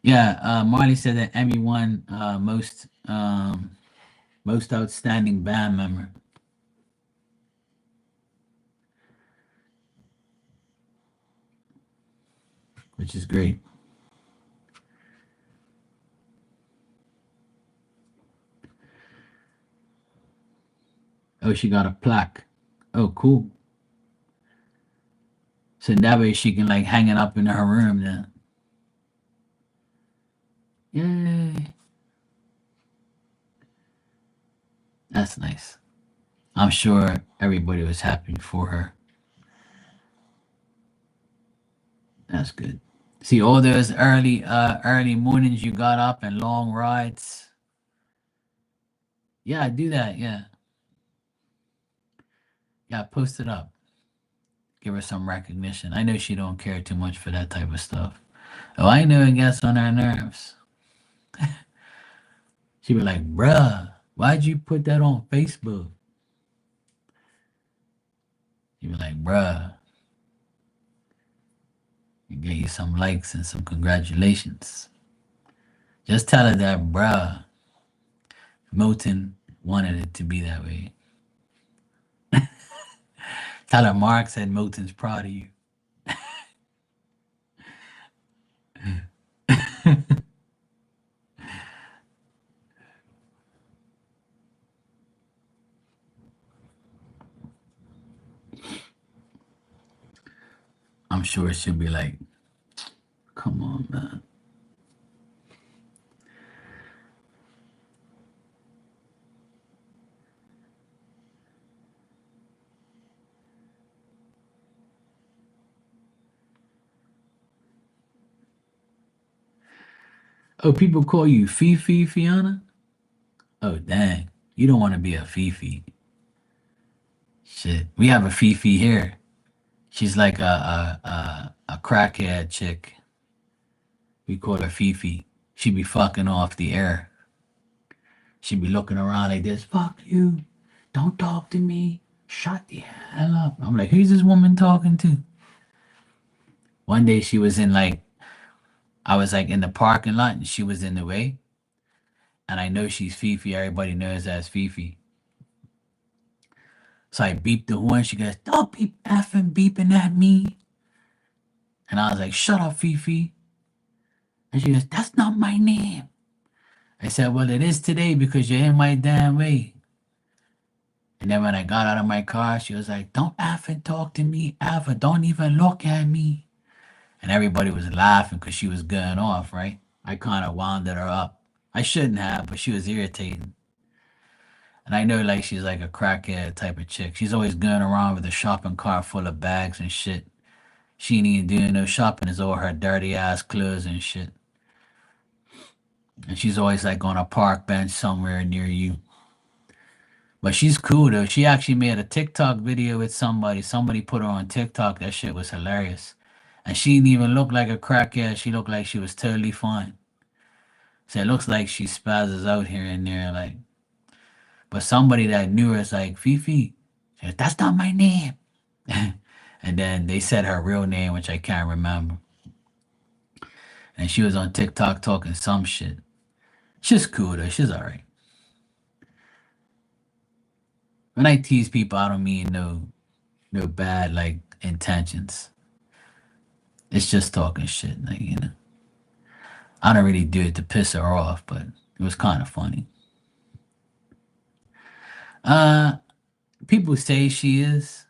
Yeah, Marley said that Emmy won most outstanding band member, which is great. Oh, she got a plaque. Oh, cool. So that way she can like hang it up in her room then. Yay. That's nice. I'm sure everybody was happy for her. That's good. See all those early mornings you got up and long rides. Yeah, I do that. Yeah. Yeah, post it up. Give her some recognition. I know she don't care too much for that type of stuff. Oh, I know it gets on her nerves. She be like, bruh, why'd you put that on Facebook? You be like, bruh, you get you some likes and some congratulations. Just tell her that, bruh, Milton wanted it to be that way. Tell her Mark said Milton's proud of you. I'm sure she'll be like, come on, man. Oh, people call you Fifi, Fiona? Oh, dang. You don't want to be a Fifi. Shit. We have a Fifi here. She's like a crackhead chick. We call her Fifi. She be fucking off the air. She be looking around like this. Fuck you. Don't talk to me. Shut the hell up. I'm like, who's this woman talking to? One day she was in like, I was like in the parking lot and she was in the way. And I know she's Fifi. Everybody knows as Fifi. So I beeped the horn. She goes, don't be effing beeping at me. And I was like, shut up, Fifi. And she goes, that's not my name. I said, well, it is today because you're in my damn way. And then when I got out of my car, she was like, don't effing talk to me ever. Don't even look at me. And everybody was laughing because she was going off, right? I kind of wounded her up. I shouldn't have, but she was irritating. And I know like she's like a crackhead type of chick. She's always going around with a shopping cart full of bags and shit. She ain't even doing no shopping. It's all her dirty ass clothes and shit. And she's always like on a park bench somewhere near you. But she's cool though. She actually made a TikTok video with somebody. Somebody put her on TikTok. That shit was hilarious. And she didn't even look like a crackhead. She looked like she was totally fine. So it looks like she spazzes out here and there, like. But somebody that knew her is like, Fifi, she goes, that's not my name. And then they said her real name, which I can't remember. And she was on TikTok talking some shit. She's cool though. She's all right. When I tease people, I don't mean no bad like intentions. It's just talking shit, like I don't really do it to piss her off, but it was kind of funny. Uh, People say she is.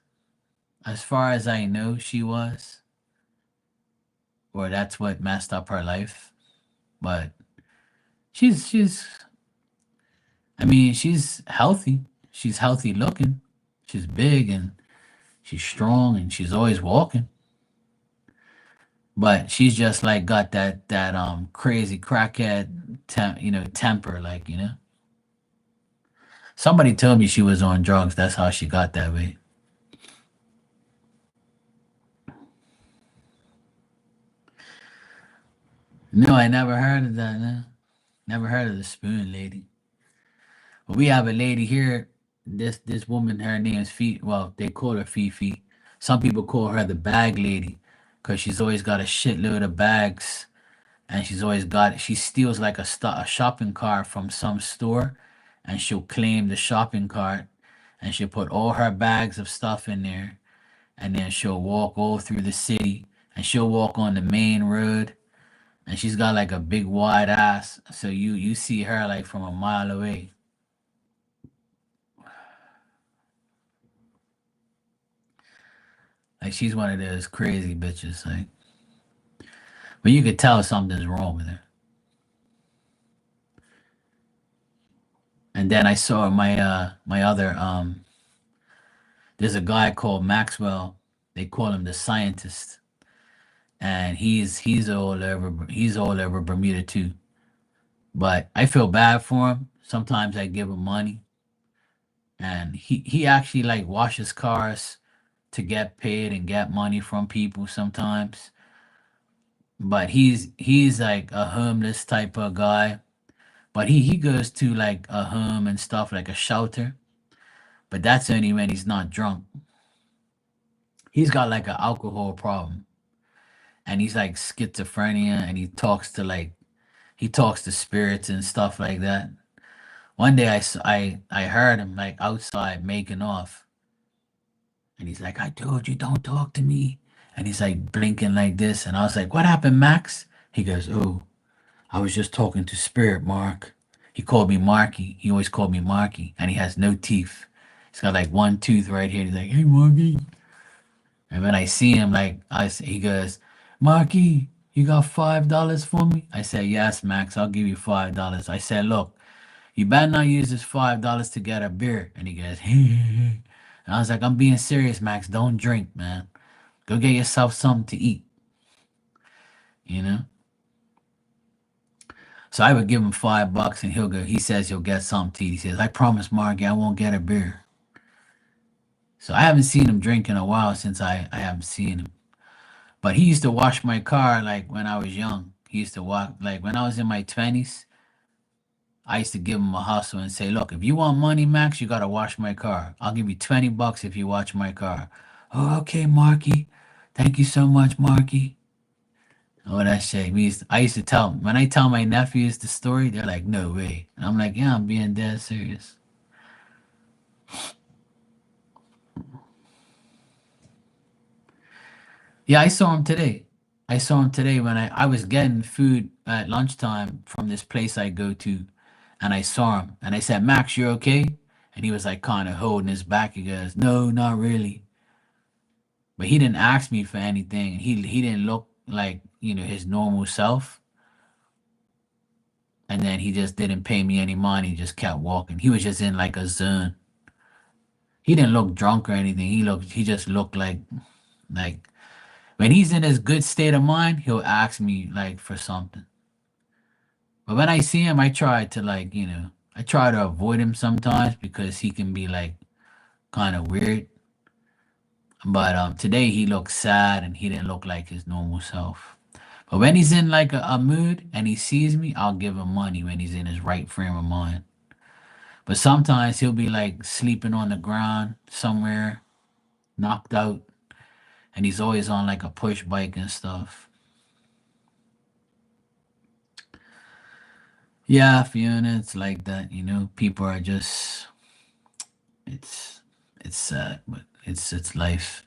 As far as I know, she was, or that's what messed up her life. But she's. I mean, she's healthy. She's healthy looking. She's big and she's strong and she's always walking. But she's just like got that crazy crackhead temper, like, you know. Somebody told me she was on drugs. That's how she got that way. No, I never heard of that. No. Never heard of the spoon lady. But we have a lady here. This woman, her name is Fi. Well, they call her Fifi. Some people call her the bag lady because she's always got a shitload of bags, and she's always got. She steals like a shopping cart from some store, and she'll claim the shopping cart, and she'll put all her bags of stuff in there, and then she'll walk all through the city, and she'll walk on the main road, and she's got like a big wide ass, so you see her like from a mile away. Like she's one of those crazy bitches, like, but you could tell something's wrong with her. And then I saw my other there's a guy called Maxwell. They call him the scientist, and he's all over Bermuda too. But I feel bad for him. Sometimes I give him money, and he actually like washes cars to get paid and get money from people sometimes. But he's like a homeless type of guy. But he goes to like a home and stuff, like a shelter. But that's only when he's not drunk. He's got like an alcohol problem, and he's like schizophrenia, and he talks to spirits and stuff like that. One day I heard him like outside making off, and he's like, "I told you don't talk to me," and he's like blinking like this, and I was like, "What happened, Max?" He goes, "Oh, I was just talking to Spirit, Mark." He called me Marky. He always called me Marky, and he has no teeth. He's got like one tooth right here. He's like, "Hey, Marky." And when I see him, like he goes, "Marky, you got $5 for me?" I said, "Yes, Max, I'll give you $5." I said, "Look, you better not use this $5 to get a beer." And he goes, and I was like, "I'm being serious, Max. Don't drink, man. Go get yourself something to eat." You know. So I would give him $5 and he'll go, he says he'll get something to eat. He says, "I promise, Marky, I won't get a beer." So I haven't seen him drink in a while since I haven't seen him. But he used to wash my car like when I was young. He used to walk like when I was in my 20s. I used to give him a hustle and say, "Look, if you want money, Max, you gotta wash my car. I'll give you $20 if you wash my car." "Oh, okay, Marky. Thank you so much, Marky." Oh, that shit. I used to tell when I tell my nephews the story, they're like, "No way." And I'm like, "Yeah, I'm being dead serious." Yeah, I saw him today. I saw him today when I was getting food at lunchtime from this place I go to, and I saw him and I said, "Max, you're okay?" And he was like kind of holding his back. He goes, "No, not really." But he didn't ask me for anything. He didn't look like, his normal self. And then he just didn't pay me any money, he just kept walking. He was just in like a zone. He didn't look drunk or anything. He just looked like when he's in his good state of mind, he'll ask me like for something. But when I see him, I try to I try to avoid him sometimes because he can be like kind of weird. But today he looked sad and he didn't look like his normal self. But when he's in like a mood and he sees me, I'll give him money when he's in his right frame of mind. But sometimes he'll be like sleeping on the ground somewhere, knocked out, and he's always on like a push bike and stuff. Yeah, Fiona, it's like that, People are just it's it's sad, but it's life.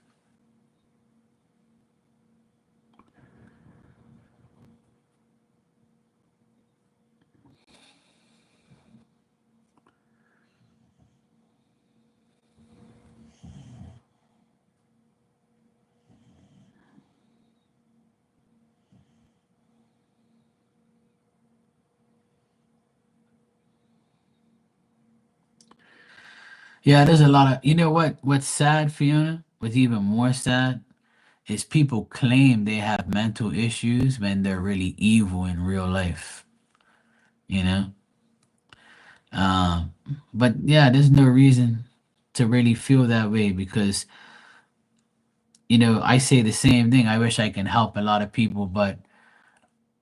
Yeah, there's a lot of, you know what's sad, Fiona? What's even more sad is people claim they have mental issues when they're really evil in real life, you know? Um, but yeah, there's no reason to really feel that way because, I say the same thing. I wish I can help a lot of people, but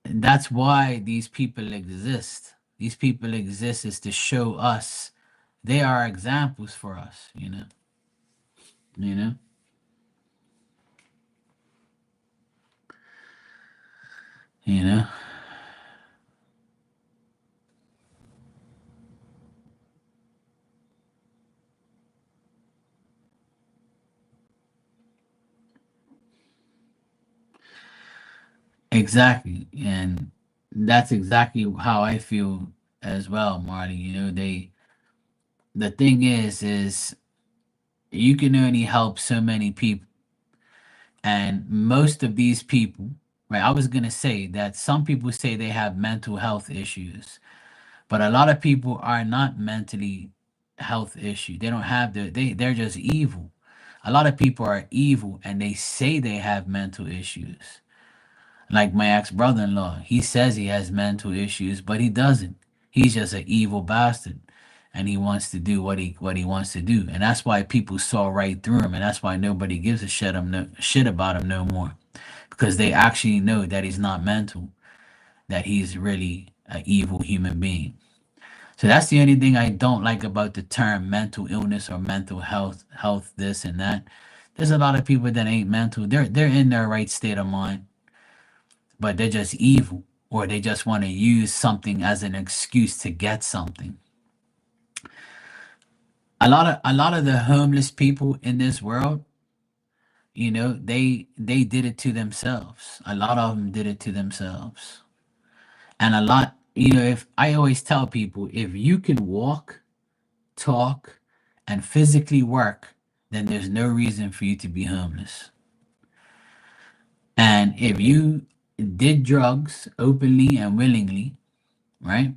that's why these people exist. These people exist is to show us they are examples for us, you know, you know. Exactly. And that's exactly how I feel as well, Marty. The thing is you can only help so many people. And most of these people, right? I was gonna say that some people say they have mental health issues, but a lot of people are not mentally health issue. They don't have they're just evil. A lot of people are evil and they say they have mental issues. Like my ex brother in law, he says he has mental issues, but he doesn't. He's just an evil bastard, and he wants to do what he wants to do, and that's why people saw right through him, and that's why nobody gives a shit about him no more, because they actually know that he's not mental, that he's really an evil human being. So that's the only thing I don't like about the term mental illness or mental health this and that. There's a lot of people that ain't mental. They're in their right state of mind, but they're just evil or they just want to use something as an excuse to get something. A lot of the homeless people in this world, they did it to themselves. A lot of them did it to themselves. And a lot, if I always tell people, if you can walk, talk, and physically work, then there's no reason for you to be homeless. And if you did drugs openly and willingly, right?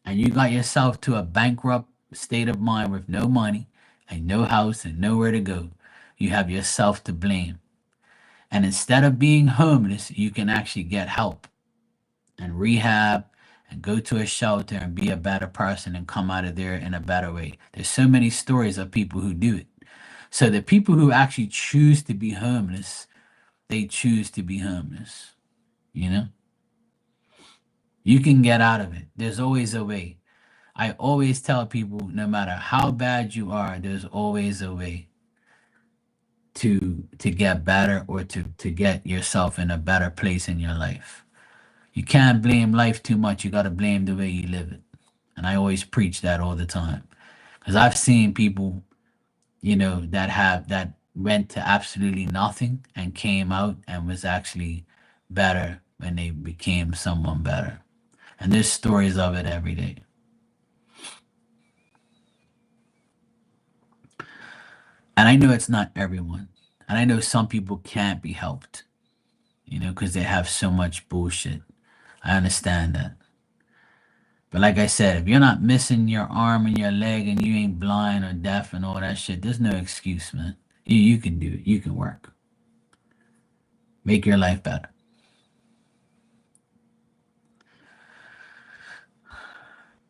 And you got yourself to a bankrupt state of mind with no money and no house and nowhere to go, you have yourself to blame. And instead of being homeless, you can actually get help and rehab and go to a shelter and be a better person and come out of there in a better way. There's so many stories of people who do it. So the people who actually choose to be homeless, they choose to be homeless. You know, you can get out of it. There's always a way. I always tell people no matter how bad you are, there's always a way to get better or to get yourself in a better place in your life. You can't blame life too much. You got to blame the way you live it. And I always preach that all the time. Cuz I've seen people, that went to absolutely nothing and came out and was actually better when they became someone better. And there's stories of it every day. And I know it's not everyone. And I know some people can't be helped, because they have so much bullshit. I understand that. But like I said, if you're not missing your arm and your leg and you ain't blind or deaf and all that shit, there's no excuse, man. You can do it. You can work. Make your life better.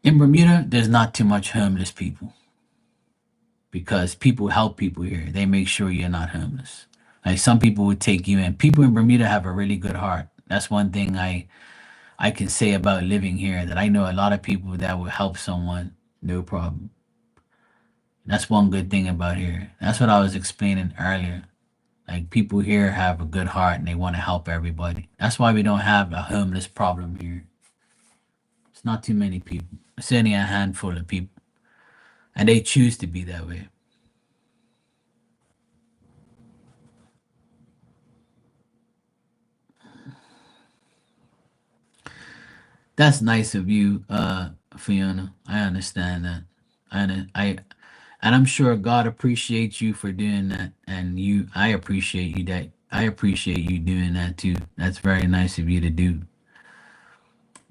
In Bermuda, there's not too much homeless people because people help people here. They make sure you're not homeless. Like some people would take you in. People in Bermuda have a really good heart. That's one thing I can say about living here, that I know a lot of people that will help someone, no problem. That's one good thing about here. That's what I was explaining earlier. Like people here have a good heart and they want to help everybody. That's why we don't have a homeless problem here. It's not too many people. It's only a handful of people, and they choose to be that way. That's nice of you, Fiona. I understand that. And I'm sure God appreciates you for doing that, and I appreciate you that. I appreciate you doing that too. That's very nice of you to do.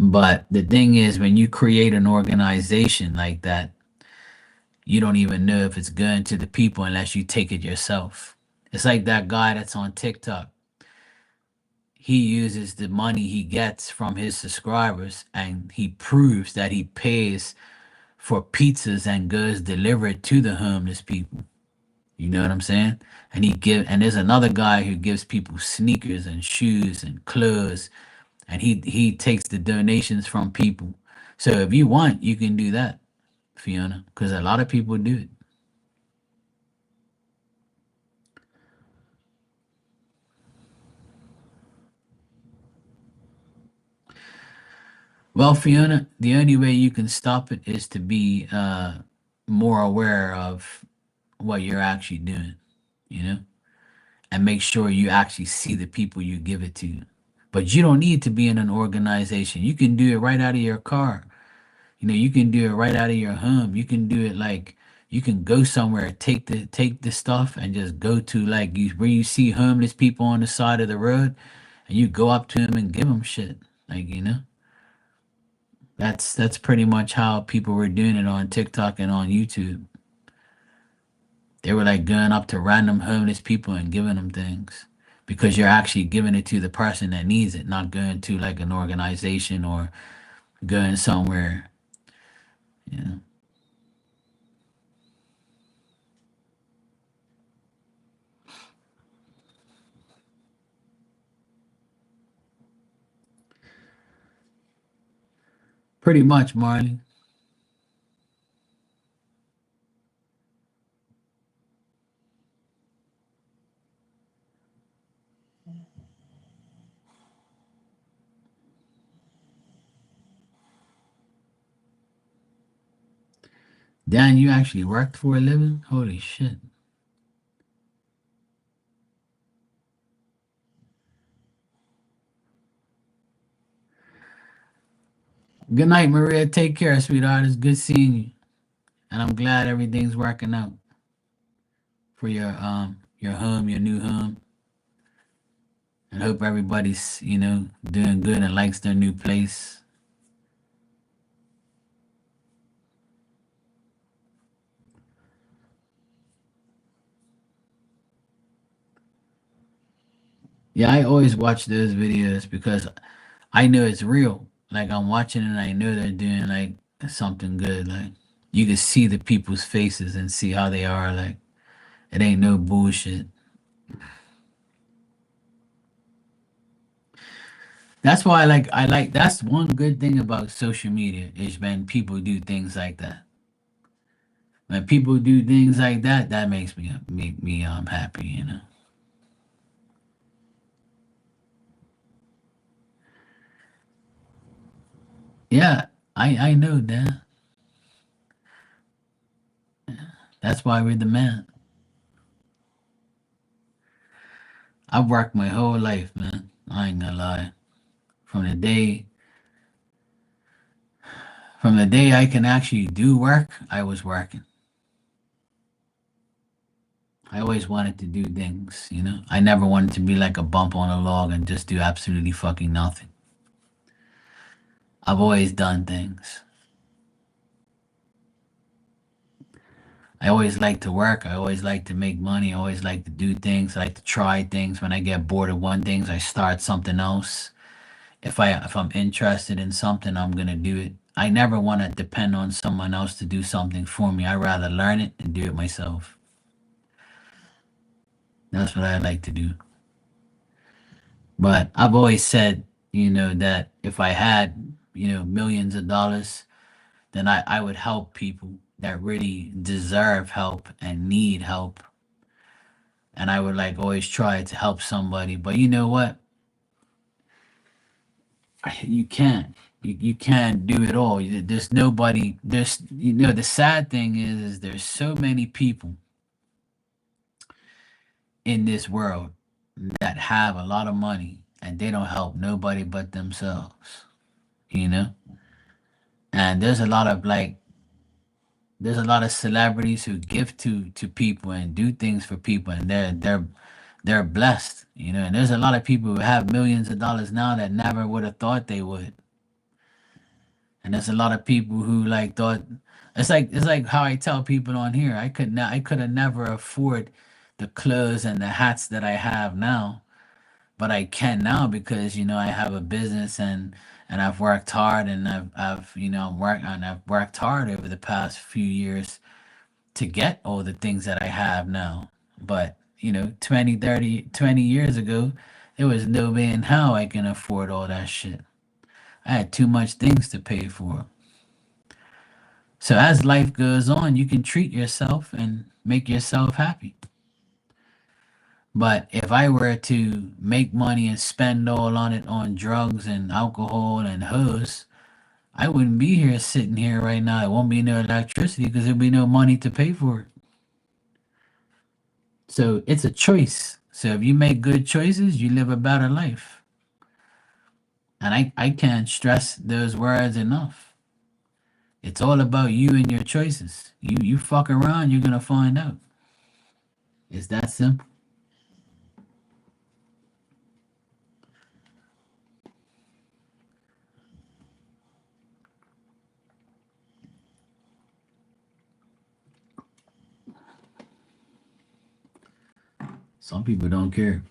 But the thing is, when you create an organization like that, you don't even know if it's good to the people unless you take it yourself. It's like that guy that's on TikTok. He uses the money he gets from his subscribers and he proves that he pays for pizzas and goods delivered to the homeless people. You know what I'm saying? And there's another guy who gives people sneakers and shoes and clothes, and he takes the donations from people. So if you want, you can do that, Fiona, because a lot of people do it. Well, Fiona, the only way you can stop it is to be more aware of what you're actually doing, you know, and make sure you actually see the people you give it to. But you don't need to be in an organization. You can do it right out of your car. You know, you can do it right out of your home. You can do it like you can go somewhere, take the stuff and just go to like you where you see homeless people on the side of the road and you go up to them and give them shit. Like, you know. That's pretty much how people were doing it on TikTok and on YouTube. They were like going up to random homeless people and giving them things because you're actually giving it to the person that needs it, not going to like an organization or going somewhere. You know, pretty much, Marley. Dan, you actually worked for a living? Holy shit. Good night, Maria. Take care, sweetheart. It's good seeing you. And I'm glad everything's working out for your home, your new home. And hope everybody's, doing good and likes their new place. Yeah, I always watch those videos because I know it's real. Like I'm watching it and I know they're doing like something good. Like you can see the people's faces and see how they are. Like it ain't no bullshit. That's why I like that's one good thing about social media is when people do things like that. When people do things like that, that makes me happy, you know. Yeah, I know that. That's why we're the man. I've worked my whole life, man. I ain't gonna lie. From the day from the day I can actually do work, I was working. I always wanted to do things, you know. I never wanted to be like a bump on a log and just do absolutely fucking nothing. I've always done things. I always like to work. I always like to make money. I always like to do things. I like to try things. When I get bored of one thing, I start something else. If I'm interested in something, I'm gonna do it. I never want to depend on someone else to do something for me. I rather learn it and do it myself. That's what I like to do. But I've always said, that if I had, millions of dollars, then I would help people that really deserve help and need help. And I would like always try to help somebody. But you know what? You can't. You can't do it all. There's nobody. The sad thing is there's so many people in this world that have a lot of money and they don't help nobody but themselves. You know? And there's a lot of celebrities who give to people and do things for people and they're blessed, and there's a lot of people who have millions of dollars now that never would have thought they would. And there's a lot of people who like thought it's like how I tell people on here. I could have never afford the clothes and the hats that I have now, but I can now because I have a business and I've worked hard and I've worked hard over the past few years to get all the things that I have now. But 20, 30, 20 years ago, there was no way in hell I can afford all that shit. I had too much things to pay for. So as life goes on, you can treat yourself and make yourself happy. But if I were to make money and spend all on it on drugs and alcohol and hoes, I wouldn't be here sitting here right now. It won't be no electricity because there'll be no money to pay for it. So it's a choice. So if you make good choices, you live a better life. And I can't stress those words enough. It's all about you and your choices. You fuck around, you're gonna find out. It's that simple. Some people don't care.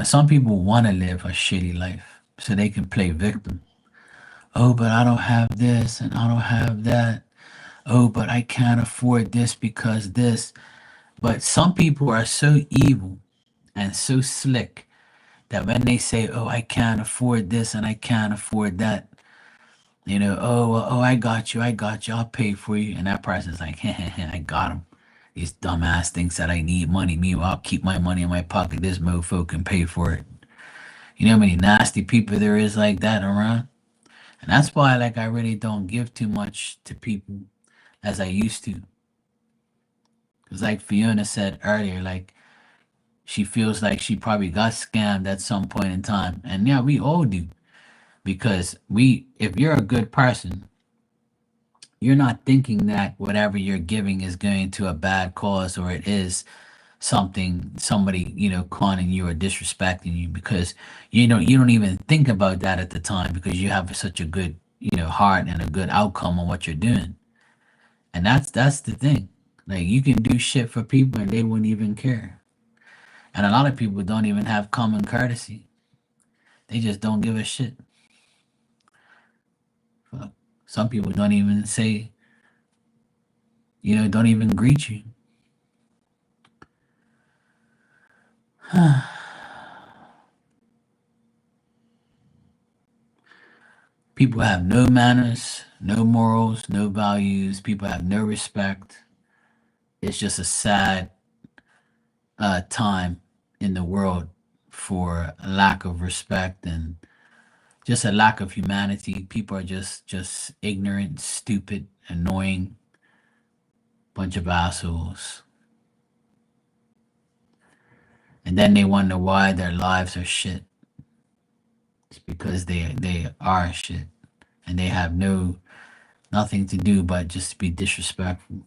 Some people want to live a shitty life so they can play victim. Oh, but I don't have this and I don't have that. Oh, but I can't afford this because this. But some people are so evil and so slick that when they say, "Oh, I can't afford this and I can't afford that," "Oh, well, oh, I got you, I'll pay for you," and that person's like, "I got him." This dumbass thinks that I need money. Meanwhile, I'll keep my money in my pocket. This mofo can pay for it. You know how many nasty people there is like that around? And that's why, like, I really don't give too much to people as I used to. Because, like Fiona said earlier, like, she feels like she probably got scammed at some point in time. And yeah, we all do. Because if you're a good person, you're not thinking that whatever you're giving is going to a bad cause or it is somebody conning you or disrespecting you because you don't even think about that at the time because you have such a good heart and a good outcome on what you're doing. And that's the thing. Like, you can do shit for people and they wouldn't even care. And a lot of people don't even have common courtesy. They just don't give a shit. Fuck. Some people don't even say, don't even greet you. People have no manners, no morals, no values. People have no respect. It's just a sad time in the world for a lack of respect and just a lack of humanity. People are just ignorant, stupid, annoying, bunch of assholes. And then they wonder why their lives are shit. It's because they are shit and they have nothing to do but just be disrespectful.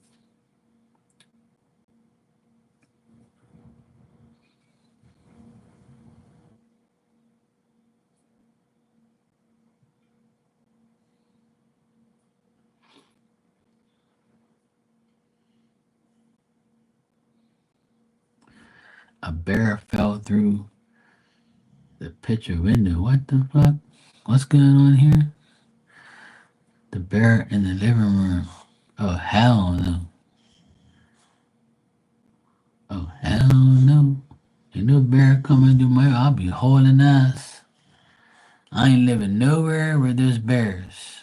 A bear fell through the picture window. What the fuck? What's going on here? The bear in the living room. Oh, hell no. Oh, hell no. Ain't no bear coming to my. I'll be hauling ass. I ain't living nowhere where there's bears.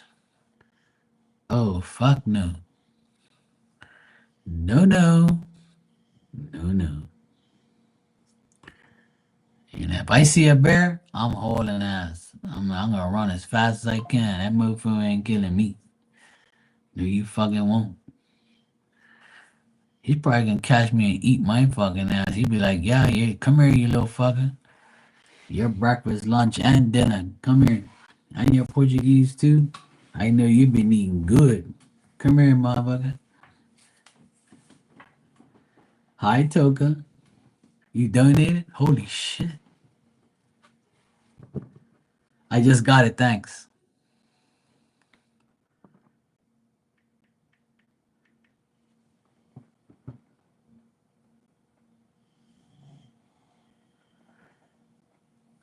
Oh, fuck no. No, no. No, no. And if I see a bear, I'm hauling ass. I'm gonna run as fast as I can. That mofo ain't killing me. No, you fucking won't. He's probably gonna catch me and eat my fucking ass. He'd be like, yeah, yeah, come here, you little fucker. Your breakfast, lunch, and dinner. Come here. And your Portuguese too. I know you've been eating good. Come here, motherfucker. Hi, Toka. You donated? Holy shit. I I just got it. Thanks.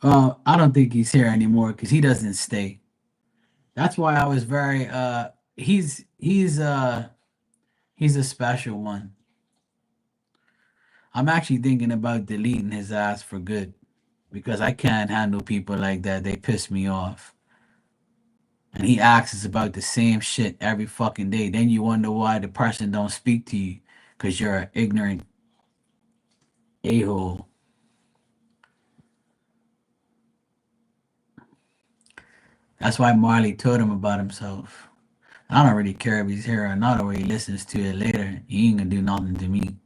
I don't think he's here anymore because he doesn't stay. That's why I was very he's a special one. I'm actually thinking about deleting his ass for good because I can't handle people like that. They piss me off. And he asks about the same shit every fucking day. Then you wonder why the person don't speak to you because you're an ignorant a-hole. That's why Marley told him about himself. I don't really care if he's here or not or he listens to it later. He ain't gonna do nothing to me.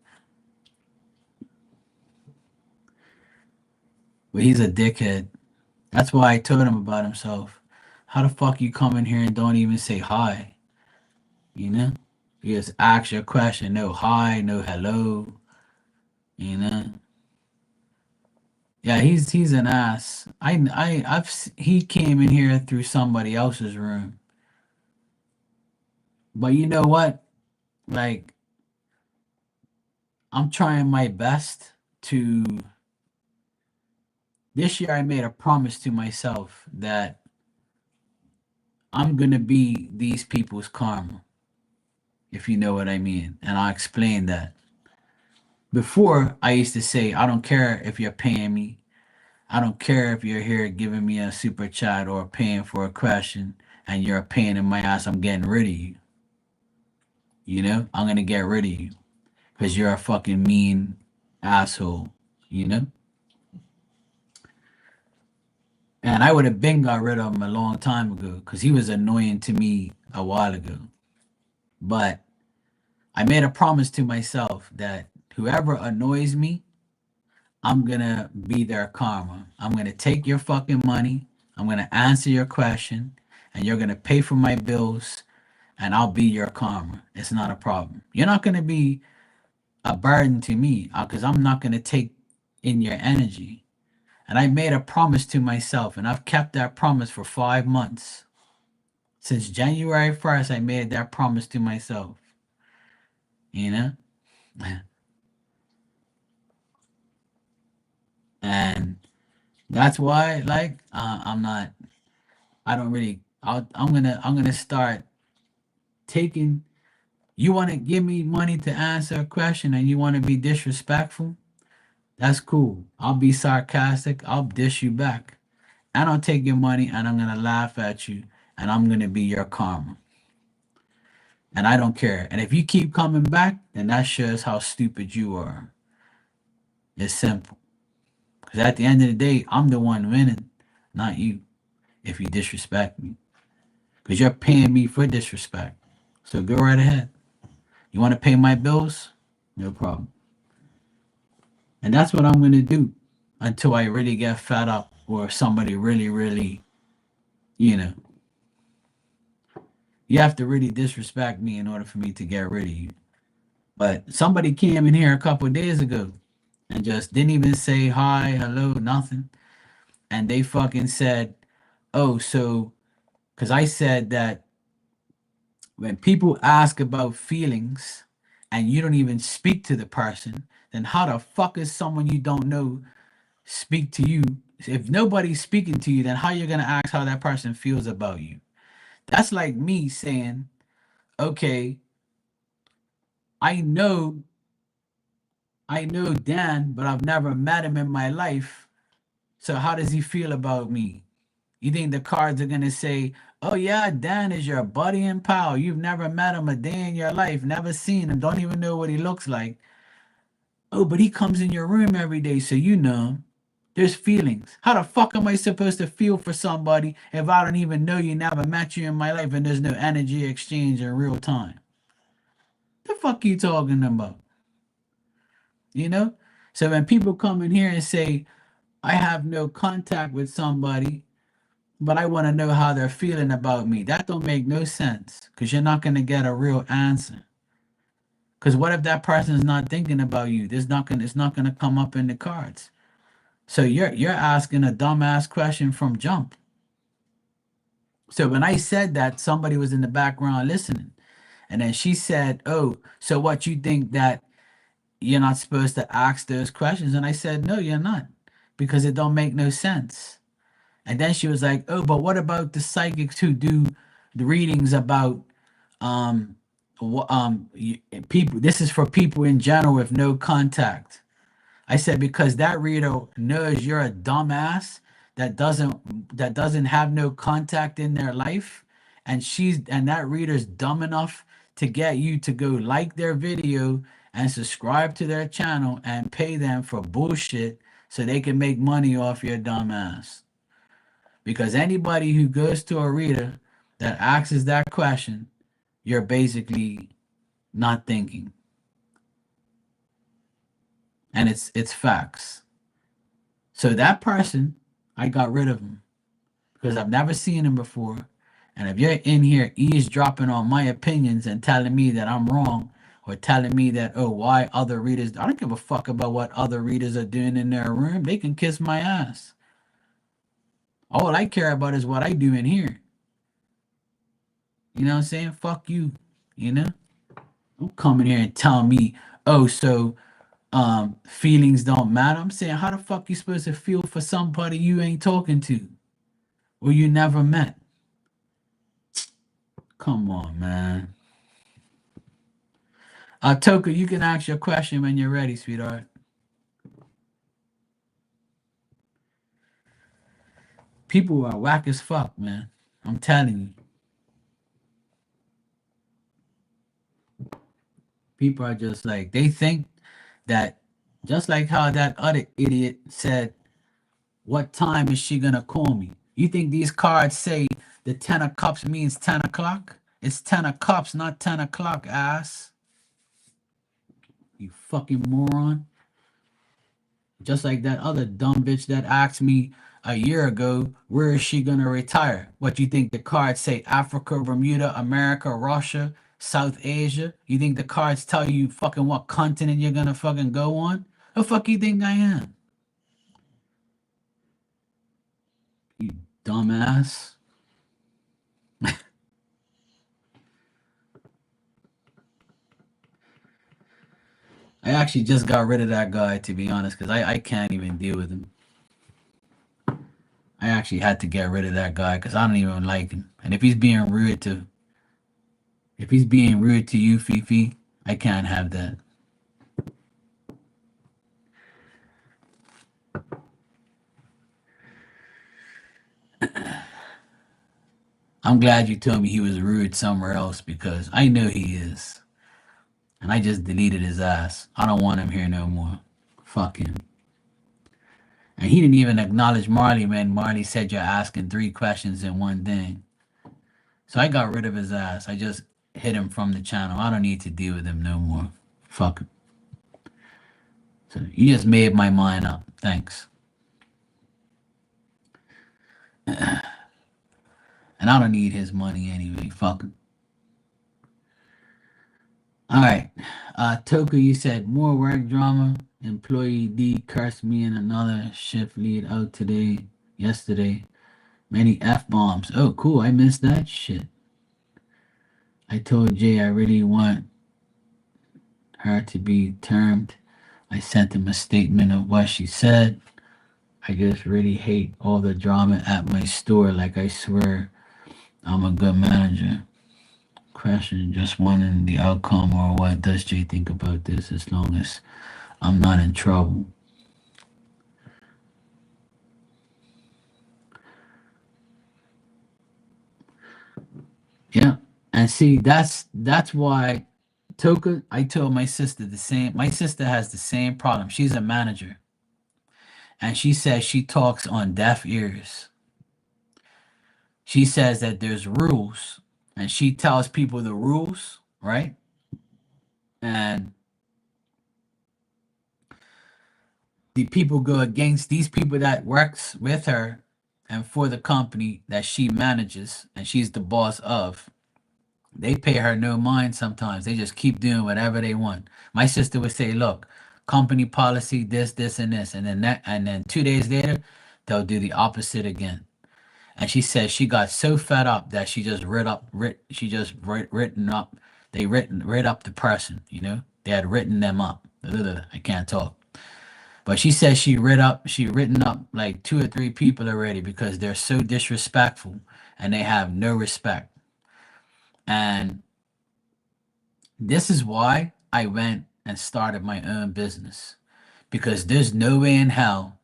But he's a dickhead. That's why I told him about himself. How the fuck you come in here and don't even say hi? You know? You just ask your question, no hi, no hello. You know? Yeah, he's an ass. He came in here through somebody else's room. But you know what? Like I'm trying my best to this year I made a promise to myself that I'm gonna be these people's karma, if you know what I mean. And I'll explain that. Before I used to say, I don't care if you're paying me. I don't care if you're here giving me a super chat or paying for a question and you're a pain in my ass, I'm getting rid of you. You know? I'm gonna get rid of you. Because you're a fucking mean asshole. You know? And I would have been got rid of him a long time ago because he was annoying to me a while ago. But I made a promise to myself that whoever annoys me, I'm gonna be their karma. I'm gonna take your fucking money. I'm gonna answer your question, and you're gonna pay for my bills, and I'll be your karma. It's not a problem. You're not gonna be a burden to me because I'm not gonna take in your energy. And I made a promise to myself, and I've kept that promise for 5 months. Since January 1st, I made that promise to myself. You know? And that's why, like, I'm not, I don't really, I'm gonna start taking, you want to give me money to answer a question and you want to be disrespectful? That's cool. I'll be sarcastic. I'll dish you back. And I'll take your money and I'm going to laugh at you and I'm going to be your karma. And I don't care. And if you keep coming back, then that shows how stupid you are. It's simple. Because at the end of the day, I'm the one winning, not you, if you disrespect me. Because you're paying me for disrespect. So go right ahead. You want to pay my bills? No problem. And that's what I'm going to do until I really get fed up or somebody really, really, you know, you have to really disrespect me in order for me to get rid of you. But somebody came in here a couple of days ago and just didn't even say hi, hello, nothing. And they fucking said, oh, so, because I said that when people ask about feelings and you don't even speak to the person, then how the fuck is someone you don't know speak to you? If nobody's speaking to you, then how you gonna ask how that person feels about you? That's like me saying, okay, I know I know Dan, but I've never met him in my life. So how does he feel about me? You think the cards are gonna say, oh yeah, Dan is your buddy and pal. You've never met him a day in your life, never seen him, don't even know what he looks like. Oh, but he comes in your room every day, so you know him. There's feelings. How the fuck am I supposed to feel for somebody if I don't even know you, never met you in my life, and there's no energy exchange in real time? The fuck you talking about? You know? So when people come in here and say, I have no contact with somebody, but I want to know how they're feeling about me, that don't make no sense because you're not going to get a real answer. Because what if that person is not thinking about you? It's not gonna come up in the cards. So you're asking a dumbass question from jump. So when I said that, somebody was in the background listening. And then she said, "Oh, so what you think that you're not supposed to ask those questions?" And I said, "No, you're not, because it don't make no sense." And then she was like, "Oh, but what about the psychics who do the readings about um people? This is for people in general with no contact." I said, "Because that reader knows you're a dumbass that doesn't have no contact in their life, and that reader's dumb enough to get you to go like their video and subscribe to their channel and pay them for bullshit so they can make money off your dumbass. Because anybody who goes to a reader that asks that question, you're basically not thinking, and it's facts. So that person, I got rid of him because I've never seen him before. And if you're in here eavesdropping on my opinions and telling me that I'm wrong, or telling me that, oh, why other readers, I don't give a fuck about what other readers are doing in their room. They can kiss my ass. All I care about is what I do in here. You know what I'm saying? Fuck you. You know? Don't come in here and tell me, oh, so feelings don't matter. I'm saying, how the fuck you supposed to feel for somebody you ain't talking to or you never met? Come on, man. Toka, you can ask your question when you're ready, sweetheart. People are whack as fuck, man. I'm telling you. People are just like, they think that, just like how that other idiot said, what time is she gonna call me? You think these cards say the 10 of cups means 10 o'clock? It's 10 of cups, not 10 o'clock, ass. You fucking moron. Just like that other dumb bitch that asked me a year ago, where is she gonna retire? What you think the cards say? Africa, Bermuda, America, Russia, South Asia? You think the cards tell you fucking what continent you're gonna fucking go on? The fuck you think I am? You dumbass. I actually just got rid of that guy, to be honest, because I can't even deal with him. I actually had to get rid of that guy because I don't even like him. And if he's being rude to you, Fifi, I can't have that. I'm glad you told me he was rude somewhere else because I know he is. And I just deleted his ass. I don't want him here no more. Fuck him. And he didn't even acknowledge Marley when Marley said you're asking 3 questions in one thing. So I got rid of his ass. I just hit him from the channel. I don't need to deal with him no more. Fuck him. So you just made my mind up. Thanks. And I don't need his money anyway. Fuck him. All right. Toku, you said more work drama. Employee D cursed me and another shift lead out yesterday. Many F bombs. Oh, cool. I missed that shit. I told Jay I really want her to be termed. I sent him a statement of what she said. I just really hate all the drama at my store. Like, I swear I'm a good manager. Question, just wondering the outcome, or what does Jay think about this, as long as I'm not in trouble. Yeah. And see, that's why Toka, I told my sister the same. My sister has the same problem. She's a manager. And she says she talks on deaf ears. She says that there's rules and she tells people the rules, right? And the people go against these people that works with her and for the company that she manages and she's the boss of. They pay her no mind sometimes. They just keep doing whatever they want. My sister would say, look, company policy, this, and this. And then 2 days later, they'll do the opposite again. And she said she got so fed up that she just written up. They read up the person. They had written them up. I can't talk. But she said she written up like two or three people already because they're so disrespectful and they have no respect. And this is why I went and started my own business because there's no way in hell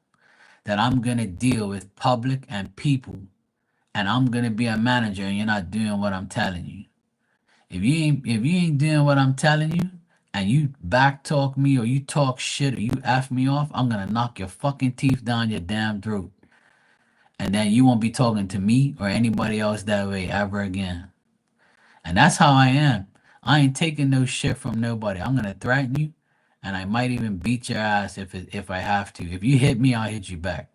that I'm gonna deal with public and people and I'm gonna be a manager and you're not doing what I'm telling you. If you ain't doing what I'm telling you and you back talk me or you talk shit or you F me off, I'm gonna knock your fucking teeth down your damn throat. And then you won't be talking to me or anybody else that way ever again. And that's how I am. I ain't taking no shit from nobody. I'm gonna threaten you, and I might even beat your ass if I have to. If you hit me, I'll hit you back.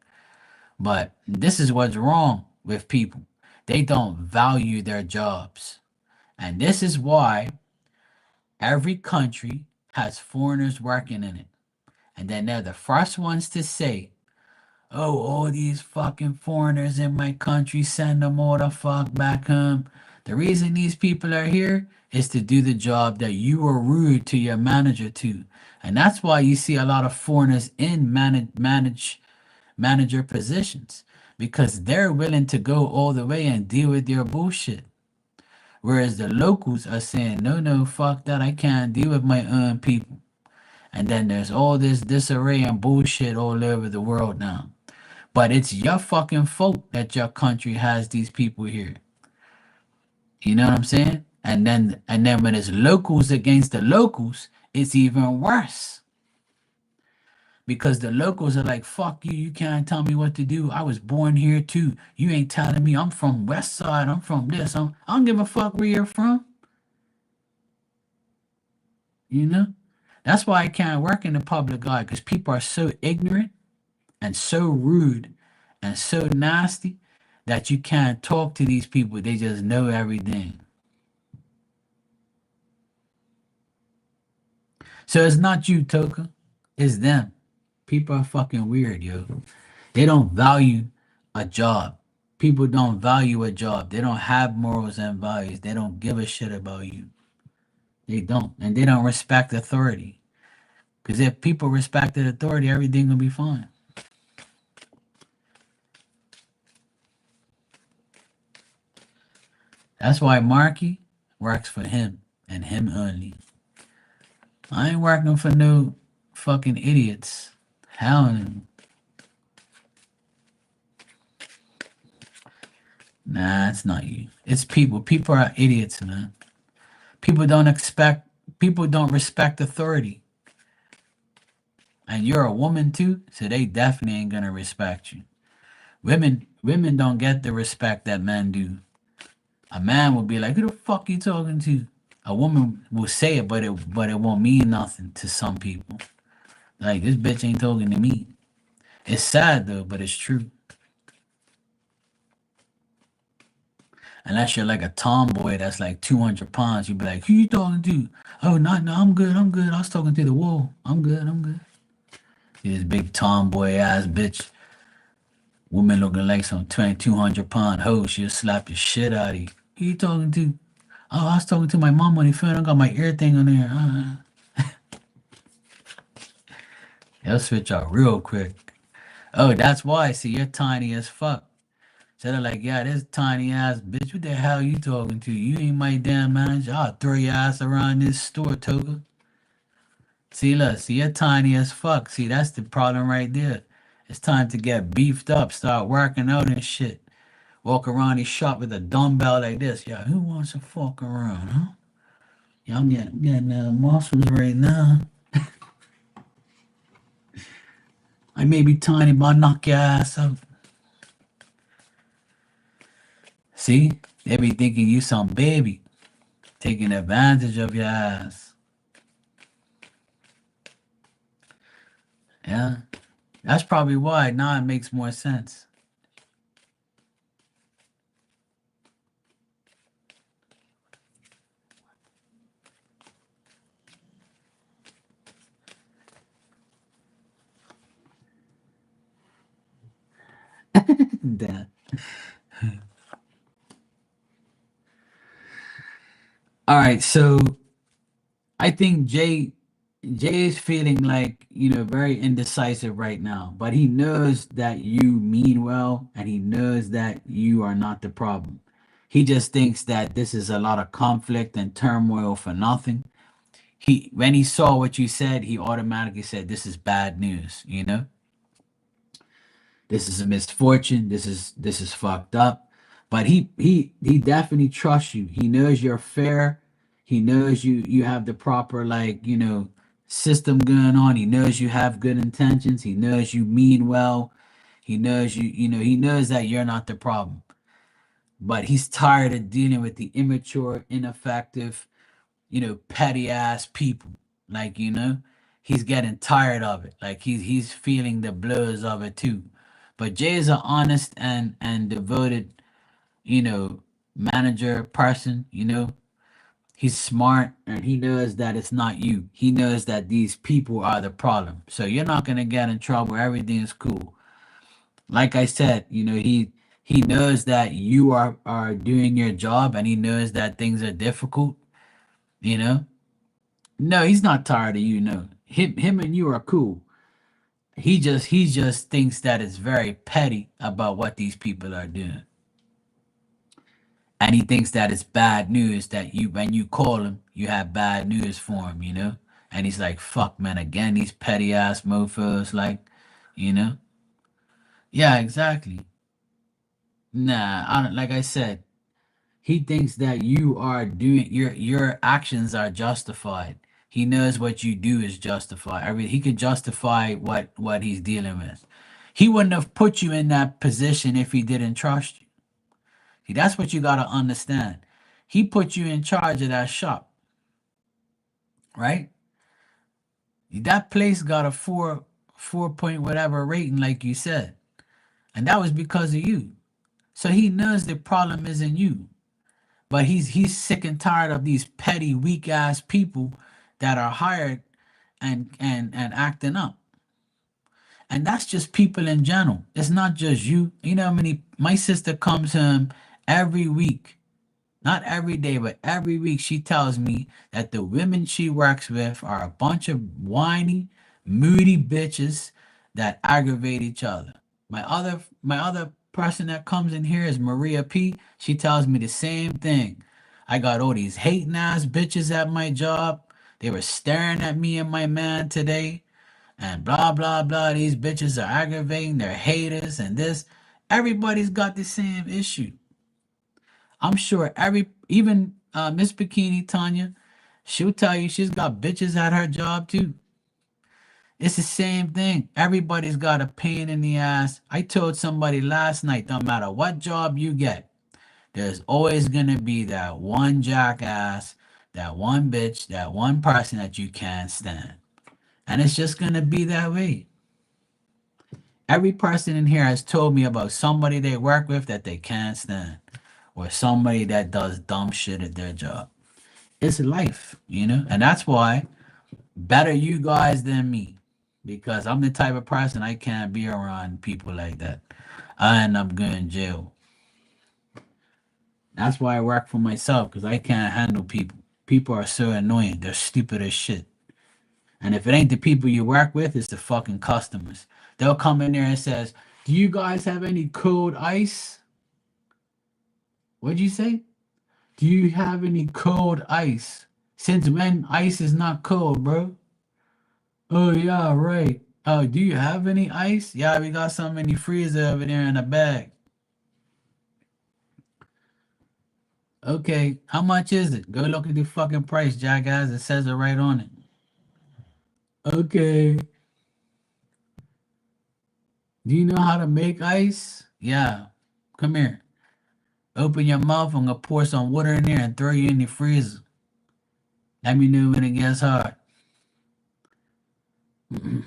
But this is what's wrong with people. They don't value their jobs. And this is why every country has foreigners working in it. And then they're the first ones to say, oh, all these fucking foreigners in my country, send them all the fuck back home. The reason these people are here is to do the job that you were rude to your manager to. And that's why you see a lot of foreigners in manager positions because they're willing to go all the way and deal with your bullshit. Whereas the locals are saying, no, no, fuck that. I can't deal with my own people. And then there's all this disarray and bullshit all over the world now. But it's your fucking fault that your country has these people here. You know what I'm saying? And then when it's locals against the locals, it's even worse. Because the locals are like, fuck you, you can't tell me what to do. I was born here too. You ain't telling me I'm from West Side, I'm from this. I don't give a fuck where you're from. You know? That's why I can't work in the public eye, because people are so ignorant and so rude and so nasty that you can't talk to these people. They just know everything. So it's not you, Toka. It's them. People are fucking weird, yo. They don't value a job. People don't value a job. They don't have morals and values. They don't give a shit about you. They don't. And they don't respect authority. Because if people respected authority, everything will be fine. That's why Marky works for him and him only. I ain't working for no fucking idiots. Hell no. Nah, it's not you. It's people. People are idiots, man. People don't expect, people don't respect authority. And you're a woman too, so they definitely ain't gonna respect you. Women don't get the respect that men do. A man will be like, "Who the fuck you talking to?" A woman will say it, but it won't mean nothing to some people. Like this bitch ain't talking to me. It's sad though, but it's true. Unless you're like a tomboy that's like 200 pounds, you'd be like, "Who you talking to?" Oh, not no, I'm good, I'm good. I was talking to the wall. I'm good, I'm good. See this big tomboy ass bitch, woman looking like some 200-pound hoe. She'll slap the shit out of you. Who you talking to? Oh, I was talking to my mom on the phone. I got my ear thing on there. They'll switch out real quick. Oh, that's why. See, you're tiny as fuck. So they're like, yeah, this tiny ass bitch, what the hell you talking to? You ain't my damn manager. I'll throw your ass around this store, Toga. See, look, see, you're tiny as fuck. See, that's the problem right there. It's time to get beefed up, start working out and shit. Walk around the shop with a dumbbell like this. Yeah, who wants to fuck around, huh? Yeah, I'm getting muscles right now. I may be tiny, but I'll knock your ass out. See? They be thinking you some baby, taking advantage of your ass. Yeah. That's probably why now it makes more sense. That. All right, so I think Jay is feeling like, very indecisive right now, but he knows that you mean well and he knows that you are not the problem. He just thinks that this is a lot of conflict and turmoil for nothing. He when he saw what you said, he automatically said this is bad news. This is a misfortune. This is fucked up. But he definitely trusts you. He knows you're fair. He knows you have the proper, like, system going on. He knows you have good intentions. He knows you mean well. He knows he knows that you're not the problem. But he's tired of dealing with the immature, ineffective, petty ass people. Like, he's getting tired of it. Like, he's feeling the blows of it too. But Jay is an honest and devoted, you know, manager person. He's smart and he knows that it's not you. He knows that these people are the problem. So you're not gonna get in trouble. Everything is cool. Like I said, he knows that you are doing your job and he knows that things are difficult, you know. No, he's not tired of you. No, him and you are cool. He just thinks that it's very petty about what these people are doing, and he thinks that it's bad news that you when you call him, you have bad news for him. And he's like, "Fuck, man! Again, these petty ass mofo's." Like, you know, yeah, exactly. Nah, I don't. Like I said, he thinks that you are doing your actions are justified. He knows what you do is justified. I mean, he could justify what he's dealing with. He wouldn't have put you in that position if he didn't trust you. See, that's what you gotta understand. He put you in charge of that shop, right? That place got a four point whatever rating, like you said, and that was because of you. So he knows the problem isn't you. But he's sick and tired of these petty, weak ass people that are hired and acting up. And that's just people in general. It's not just you. You know how many my sister comes home every week. Not every day, but every week she tells me that the women she works with are a bunch of whiny, moody bitches that aggravate each other. My other person that comes in here is Maria P. She tells me the same thing. I got all these hating ass bitches at my job. They were staring at me and my man today, and blah blah blah. These bitches are aggravating, they're haters and this. Everybody's got the same issue. I'm sure even Miss Bikini Tanya, she'll tell you she's got bitches at her job too. It's the same thing. Everybody's got a pain in the ass. I told somebody last night, no matter what job you get, there's always gonna be that one jackass, that one bitch, that one person that you can't stand. And it's just gonna be that way. Every person in here has told me about somebody they work with that they can't stand, or somebody that does dumb shit at their job. It's life. And that's why better you guys than me, because I'm the type of person I can't be around people like that. I end up going to jail. That's why I work for myself, because I can't handle people. People are so annoying. They're stupid as shit. And if it ain't the people you work with, it's the fucking customers. They'll come in there and says, "Do you guys have any cold ice?" What'd you say? "Do you have any cold ice?" Since when ice is not cold, bro? Oh yeah, right. Oh, do you have any ice? Yeah, we got some in the freezer over there in a bag. Okay, how much is it? Go look at the fucking price, jackass. It says it right on it. Okay. Do you know how to make ice? Yeah. Come here. Open your mouth. I'm gonna pour some water in there and throw you in the freezer. Let me know when it gets hard. You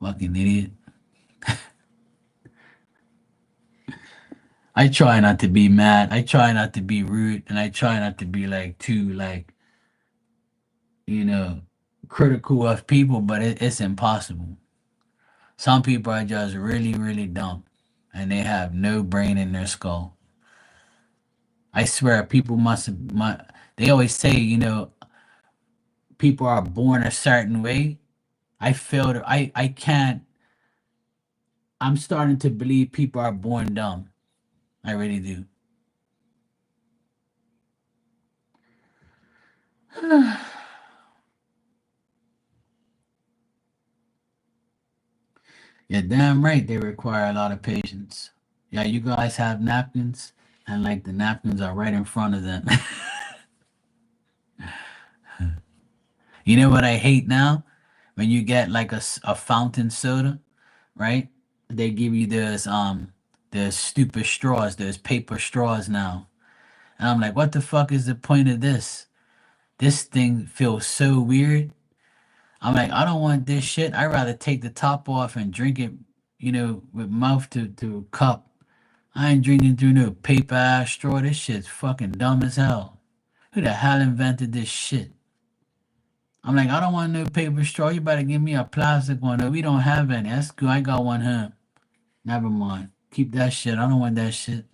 fucking idiot. I try not to be mad. I try not to be rude, and I try not to be like too like you know critical of people. But it's impossible. Some people are just really really dumb, and they have no brain in their skull. I swear, people they always say, people are born a certain way. I can't, I'm starting to believe people are born dumb. I really do. Yeah, damn right they require a lot of patience. Yeah, you guys have napkins, and like the napkins are right in front of them. You know what I hate now? When you get like a fountain soda, right? They give you those stupid straws, those paper straws now. And I'm like, what the fuck is the point of this? This thing feels so weird. I'm like, I don't want this shit. I'd rather take the top off and drink it, with mouth to cup. I ain't drinking through no paper ass straw. This shit's fucking dumb as hell. Who the hell invented this shit? I'm like, I don't want no paper straw. You better give me a plastic one. No, we don't have any. That's cool. I got one here. Never mind. Keep that shit. I don't want that shit.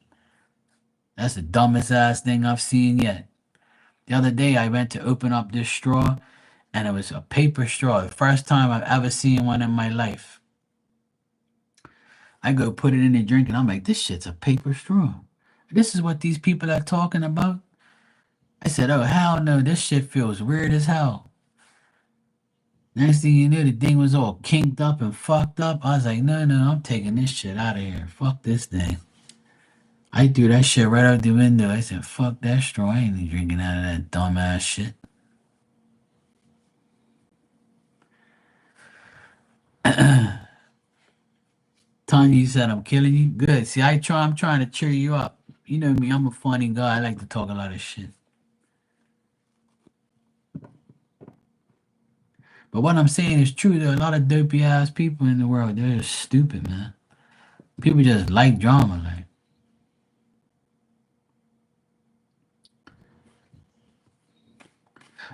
That's the dumbest ass thing I've seen yet. The other day I went to open up this straw and it was a paper straw. The first time I've ever seen one in my life. I go put it in the drink and I'm like, this shit's a paper straw. This is what these people are talking about. I said, oh, hell no, this shit feels weird as hell. Next thing you knew, the thing was all kinked up and fucked up. I was like, no, no, I'm taking this shit out of here. Fuck this thing. I threw that shit right out the window. I said, fuck that straw. I ain't drinking out of that dumbass shit. Tanya, you said I'm killing you? Good. See, I'm trying to cheer you up. You know me, I'm a funny guy. I like to talk a lot of shit. But what I'm saying is true. There are a lot of dopey ass people in the world. They're just stupid, man. People just like drama, like.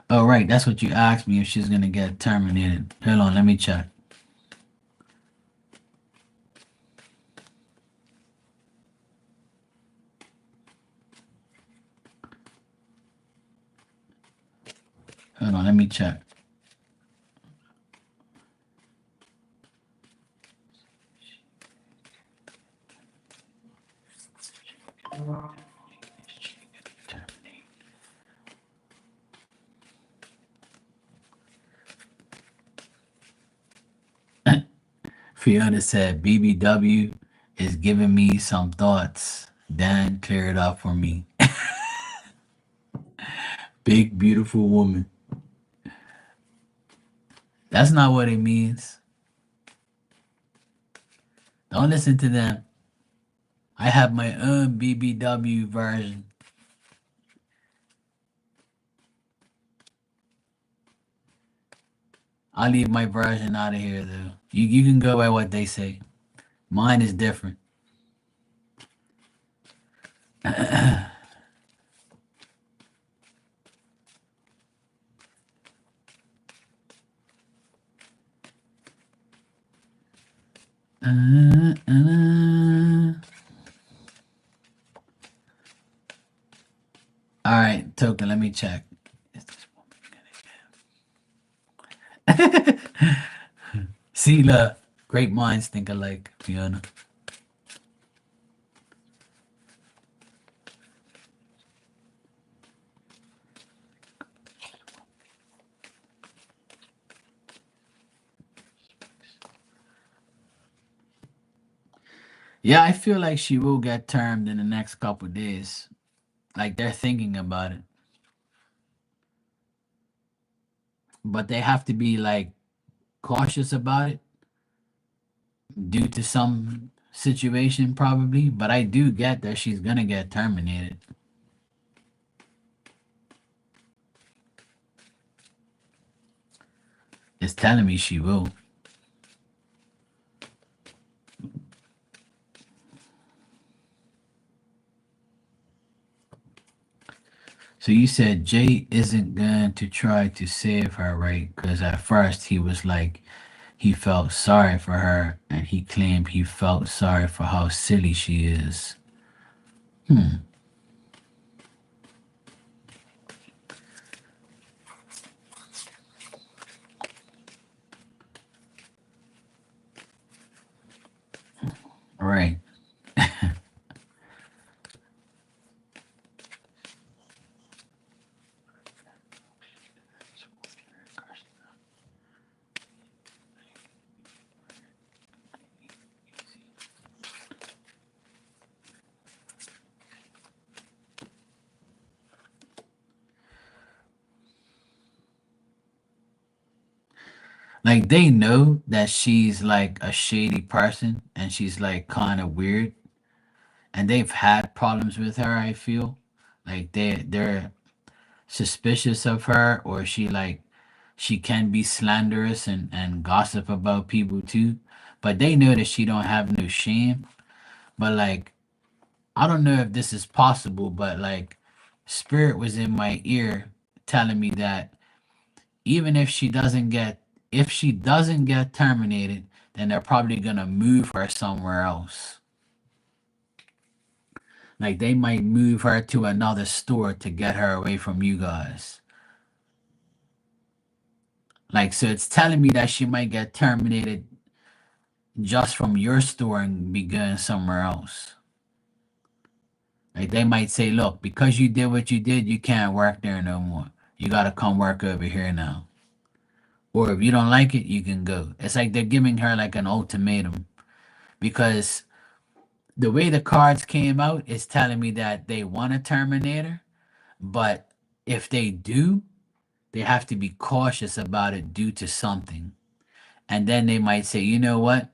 Oh, right. That's what you asked me if she's gonna get terminated. Hold on, let me check. Hold on, let me check. Fiona said BBW is giving me some thoughts. Dan, clear it up for me. Big beautiful woman. That's not what it means. Don't listen to them. I have my own BBW version. I'll leave my version out of here though. You can go by what they say. Mine is different. Uh, uh. All right, Token, let me check. Is this woman gonna see, look, great minds think alike, Fiona. Yeah, I feel like she will get termed in the next couple days. Like they're thinking about it. But they have to be like cautious about it due to some situation probably. But I do get that she's gonna get terminated. It's telling me she will. So you said Jay isn't going to try to save her, right? Because at first he was like, he felt sorry for her, and he claimed he felt sorry for how silly she is. Hmm. Right. Like they know that she's like a shady person and she's like kind of weird, and they've had problems with her. I feel like they're suspicious of her, or she can be slanderous and gossip about people too. But they know that she don't have no shame. But like I don't know if this is possible, but like spirit was in my ear telling me that even if she doesn't get terminated, then they're probably gonna move her somewhere else. Like they might move her to another store to get her away from you guys. Like so it's telling me that she might get terminated just from your store and be going somewhere else. Like they might say, look, because you did what you did, you can't work there no more. You gotta come work over here now. Or if you don't like it, you can go. It's like they're giving her like an ultimatum because the way the cards came out is telling me that they want a Terminator, but if they do, they have to be cautious about it due to something. And then they might say, you know what?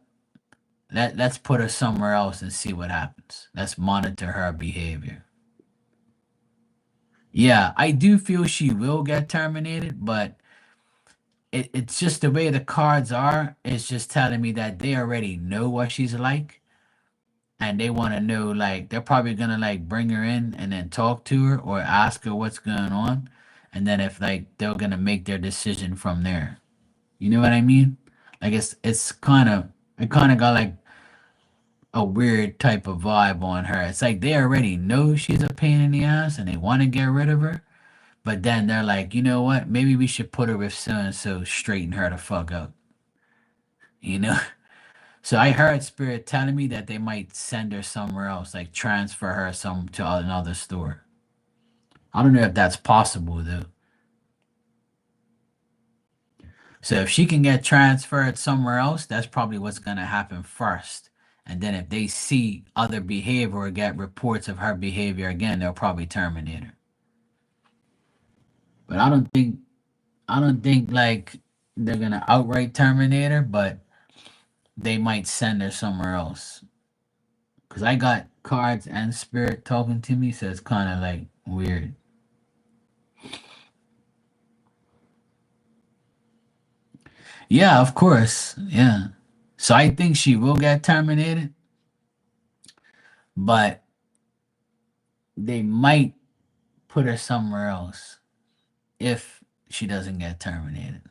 Let's put her somewhere else and see what happens. Let's monitor her behavior. Yeah, I do feel she will get terminated, but it's just the way the cards are. It's just telling me that they already know what she's like and they want to know, like, they're probably going to like bring her in and then talk to her or ask her what's going on. And then if like they're going to make their decision from there. You know what I mean? Like it's kind of it kind of got like a weird type of vibe on her. It's like they already know she's a pain in the ass and they want to get rid of her. But then they're like, you know what? Maybe we should put her with so and so, straighten her the fuck up. You know? So I heard Spirit telling me that they might send her somewhere else, like transfer her some to another store. I don't know if that's possible though. So if she can get transferred somewhere else, that's probably what's gonna happen first. And then if they see other behavior or get reports of her behavior again, they'll probably terminate her. But I don't think like they're gonna outright terminate her, but they might send her somewhere else. Cause I got cards and spirit talking to me, so it's kind of like weird. Yeah, of course. Yeah. So I think she will get terminated, but they might put her somewhere else if she doesn't get terminated.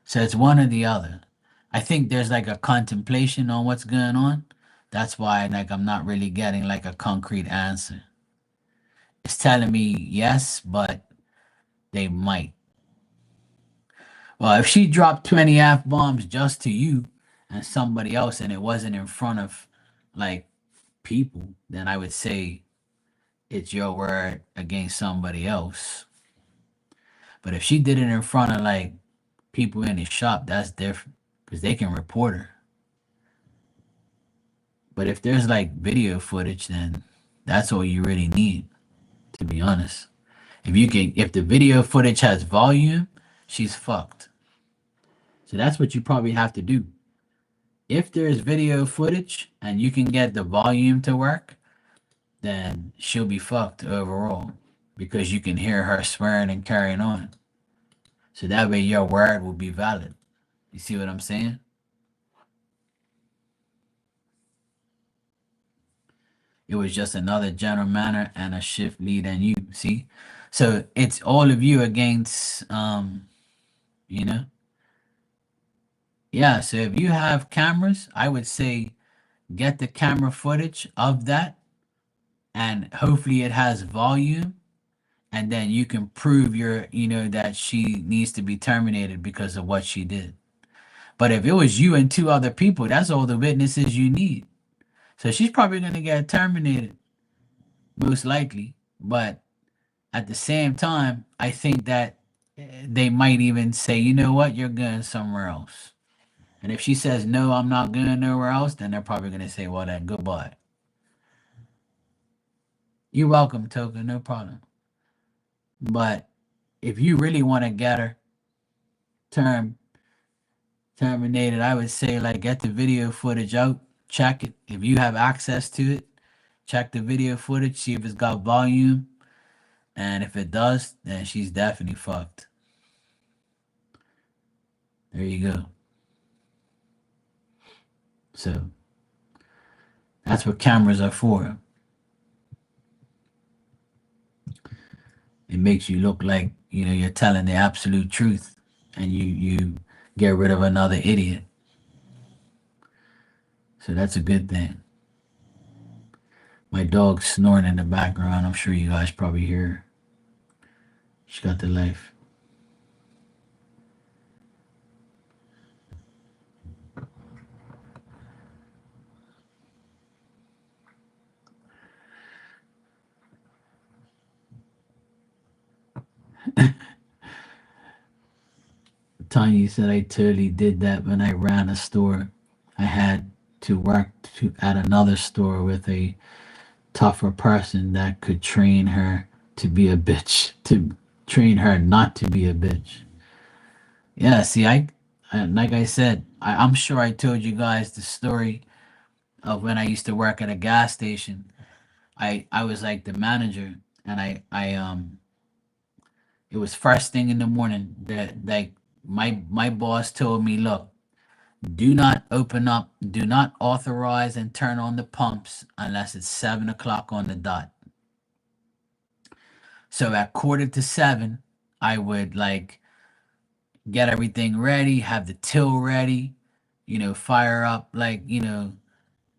So it's one or the other. I think there's like a contemplation on what's going on. That's why like I'm not really getting like a concrete answer. It's telling me yes, but they might. Well, if she dropped 20 F bombs just to you and somebody else and it wasn't in front of like people, then I would say it's your word against somebody else. But if she did it in front of like people in the shop, that's different because they can report her. But if there's like video footage, then that's all you really need, to be honest. If the video footage has volume, she's fucked. So that's what you probably have to do. If there's video footage and you can get the volume to work, then she'll be fucked overall because you can hear her swearing and carrying on. So that way your word will be valid. You see what I'm saying? It was just another general manager and a shift lead and you. See? So it's all of you against you know? Yeah, so if you have cameras, I would say get the camera footage of that and hopefully it has volume and then you can prove that she needs to be terminated because of what she did. But if it was you and two other people, that's all the witnesses you need. So she's probably going to get terminated, most likely. But at the same time, I think that they might even say, you know what, you're going somewhere else. And if she says, no, I'm not going nowhere else, then they're probably going to say, well, then goodbye. You're welcome, Toka, no problem. But if you really want to get her term terminated, I would say, like, get the video footage out, check it. If you have access to it, check the video footage, see if it's got volume. And if it does, then she's definitely fucked. There you go. So that's what cameras are for. It makes you look like, you're telling the absolute truth, and you get rid of another idiot. So that's a good thing. My dog's snoring in the background. I'm sure you guys probably hear. She got the life. Tanya said I totally did that when I ran a store. I had to work at another store with a tougher person that could train her to be a bitch, to train her not to be a bitch. Yeah, see, like I said, I'm sure I told you guys the story of when I used to work at a gas station. I was like the manager, and it was first thing in the morning that, like, my boss told me, look, do not open up, do not authorize and turn on the pumps unless it's 7 o'clock on the dot. So at quarter to 7, I would, like, get everything ready, have the till ready, fire up, like,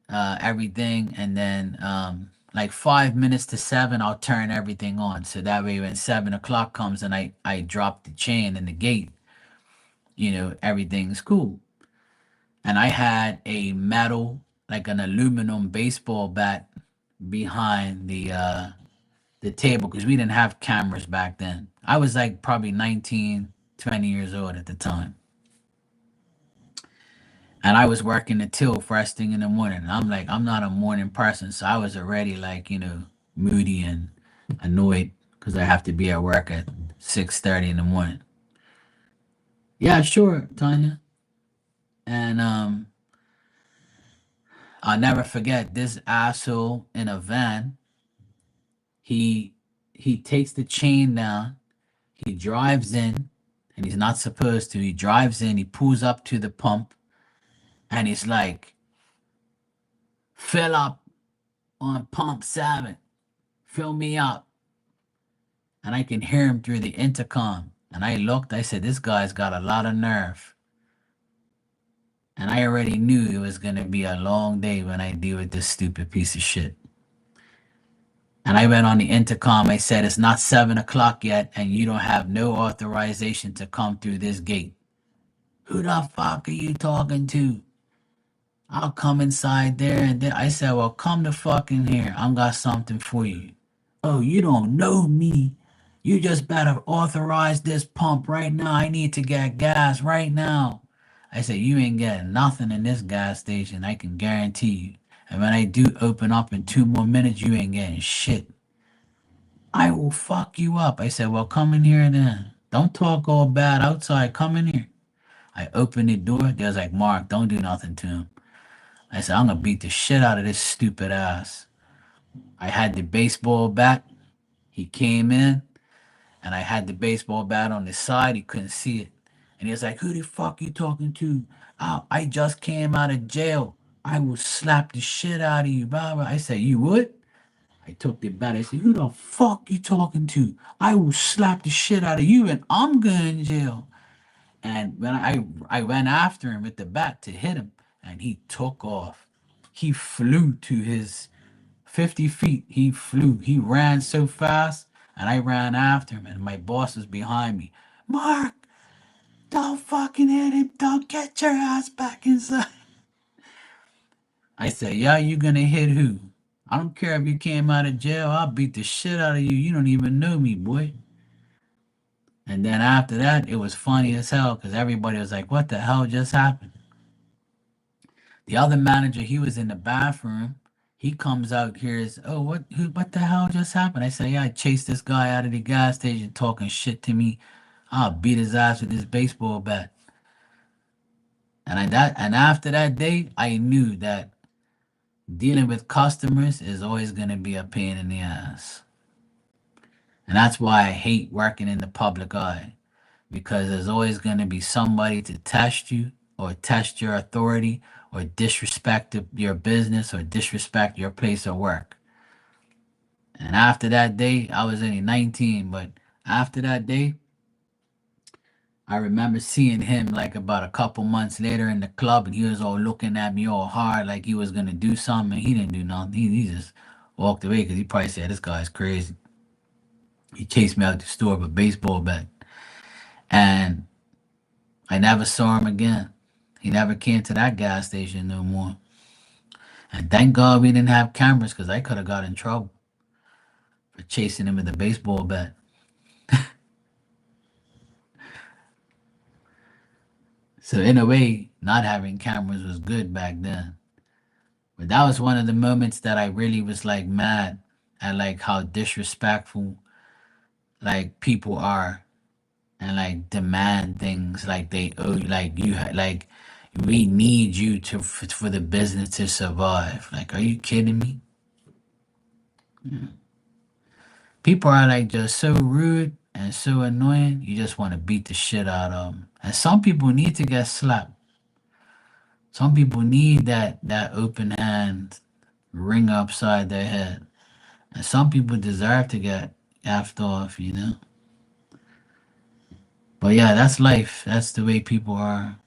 everything, and then like 5 minutes to 7, I'll turn everything on. So that way when 7 o'clock comes and I drop the chain in the gate, everything's cool. And I had a metal, like an aluminum baseball bat behind the table, because we didn't have cameras back then. I was like probably 19, 20 years old at the time. And I was working the till first thing in the morning. And I'm like, I'm not a morning person, so I was already, like, moody and annoyed because I have to be at work at 6:30 in the morning. Yeah, sure, Tanya. And I'll never forget this asshole in a van. He he takes the chain down. He drives in, and he's not supposed to. He drives in. He pulls up to the pump, and he's like, "Fill up on pump 7. Fill me up." And I can hear him through the intercom. And I looked. I said, "This guy's got a lot of nerve." And I already knew it was gonna be a long day when I deal with this stupid piece of shit. And I went on the intercom. I said, "It's not 7 o'clock yet, and you don't have no authorization to come through this gate. Who the fuck are you talking to? I'll come inside there." And then I said, "Well, come the fuck in here. I'm got something for you." "Oh, you don't know me. You just better authorize this pump right now. I need to get gas right now." I said, "You ain't getting nothing in this gas station, I can guarantee you. And when I do open up in 2 more minutes, you ain't getting shit. I will fuck you up." I said, "Well, come in here then. Don't talk all bad outside. Come in here." I opened the door. They was like, "Mark, don't do nothing to him." I said, "I'm gonna beat the shit out of this stupid ass." I had the baseball bat. He came in, and I had the baseball bat on the side. He couldn't see it. And he was like, "Who the fuck you talking to? I just came out of jail. I will slap the shit out of you." Blah, blah. I said, "You would?" I took the bat. I said, "Who the fuck you talking to? I will slap the shit out of you, and I'm going to jail." And when I went after him with the bat to hit him, and he took off. He flew to his 50 feet. He flew. He ran so fast, and I ran after him, and my boss was behind me. "Mark, don't fucking hit him. Don't get your ass back inside." I said, yeah, you gonna hit who? I don't care if you came out of jail. I'll beat the shit out of you. You don't even know me, boy. And then after that, it was funny as hell because everybody was like, what the hell just happened? The other manager, he was in the bathroom. He comes out, hears, oh, what the hell just happened? I said, yeah, I chased this guy out of the gas station talking shit to me. I'll beat his ass with this baseball bat. And after that day, I knew that dealing with customers is always gonna be a pain in the ass. And that's why I hate working in the public eye. Because there's always gonna be somebody to test you or test your authority or disrespect your business or disrespect your place of work. And after that day, I was only 19, but after that day, I remember seeing him like about a couple months later in the club, and he was all looking at me all hard, like he was gonna do something. He didn't do nothing. He just walked away because he probably said, "This guy's crazy." He chased me out the store with a baseball bat, and I never saw him again. He never came to that gas station no more. And thank God we didn't have cameras because I could have got in trouble for chasing him with a baseball bat. So in a way, not having cameras was good back then. But that was one of the moments that I really was like mad at like how disrespectful like people are and like demand things like they owe like like we need you to for the business to survive. Like, are you kidding me? People are like just so rude and so annoying. You just want to beat the shit out of them. And some people need to get slapped. Some people need that open hand ring upside their head. And some people deserve to get effed off, you know? But yeah, that's life. That's the way people are.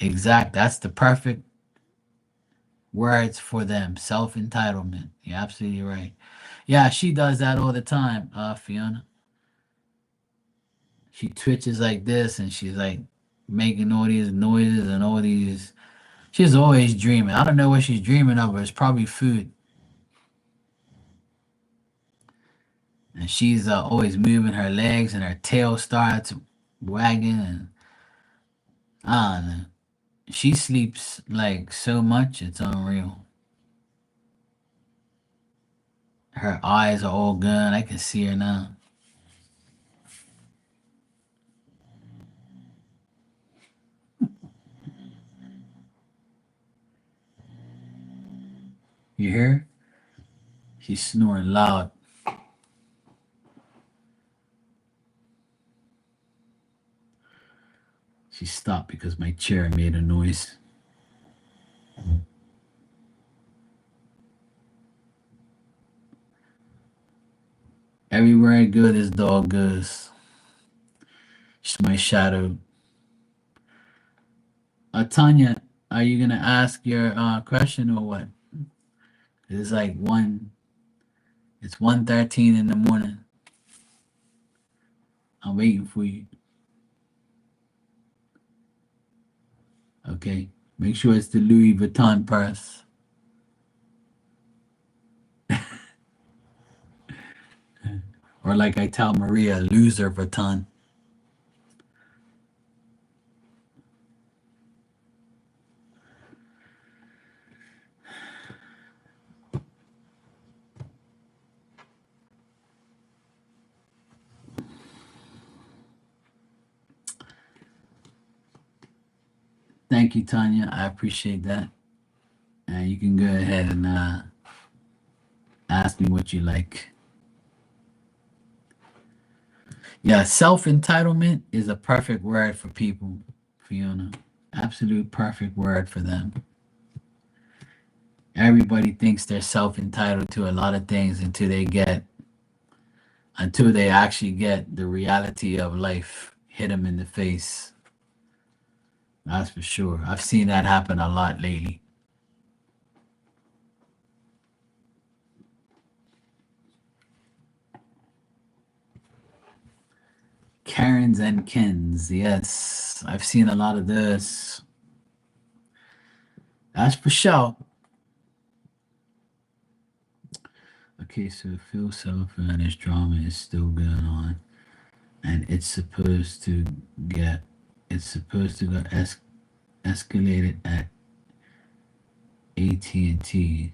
Exact. That's the perfect words for them. Self entitlement. You're absolutely right. Yeah, she does that all the time, Fiona. She twitches like this and she's like making all these noises and all these. She's always dreaming. I don't know what she's dreaming of, but it's probably food. And she's always moving her legs and her tail starts wagging. And I don't know. She sleeps like so much, it's unreal. Her eyes are all good. I can see her now. You hear her? She's snoring loud. She stopped because my chair made a noise. Everywhere I go, this dog goes. She's my shadow. Tanya, are you gonna ask your question or what? It's like one. It's 1:13 in the morning. I'm waiting for you. Okay. Make sure it's the Louis Vuitton purse. Or like I tell Maria, loser Vuitton. Thank you, Tanya. I appreciate that. And you can go ahead and ask me what you like. Yeah, self entitlement is a perfect word for people, Fiona. Absolute perfect word for them. Everybody thinks they're self entitled to a lot of things until they actually get the reality of life hit them in the face. That's for sure. I've seen that happen a lot lately. Karens and Kens, yes. I've seen a lot of this. That's for sure. Okay, so Phil Selfer and his drama is still going on, and get, it's supposed to get escalated at AT&T.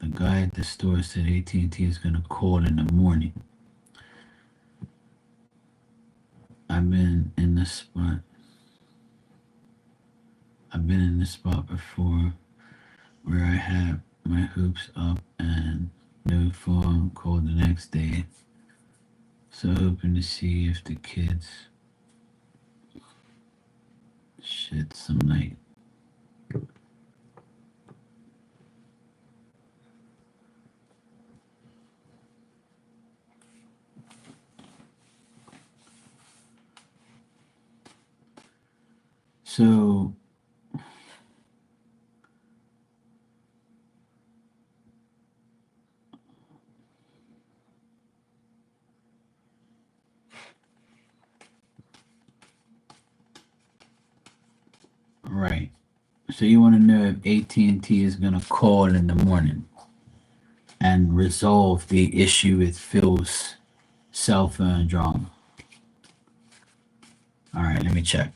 The guy at the store said AT&T is gonna call in the morning. I've been in this spot. I've been in this spot before where I had my hoops up and no phone called the next day. So hoping to see if the kids shed some light. So right. So you want to know if AT&T is gonna call in the morning and resolve the issue with Phil's cell phone drama. All right, let me check.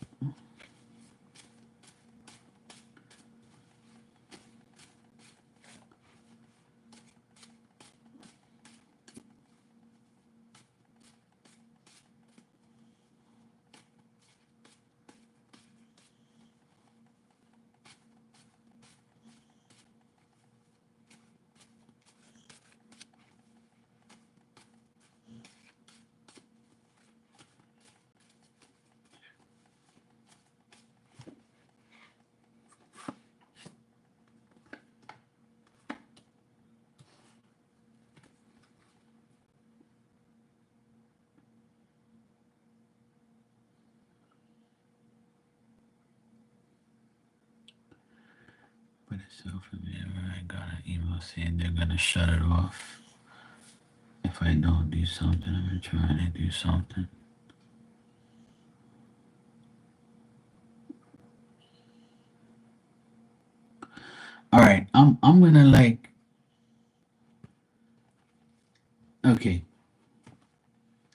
But it's so familiar. I got an email saying they're gonna shut it off if I don't do something. I've been trying to do something. All right, I'm gonna like, okay.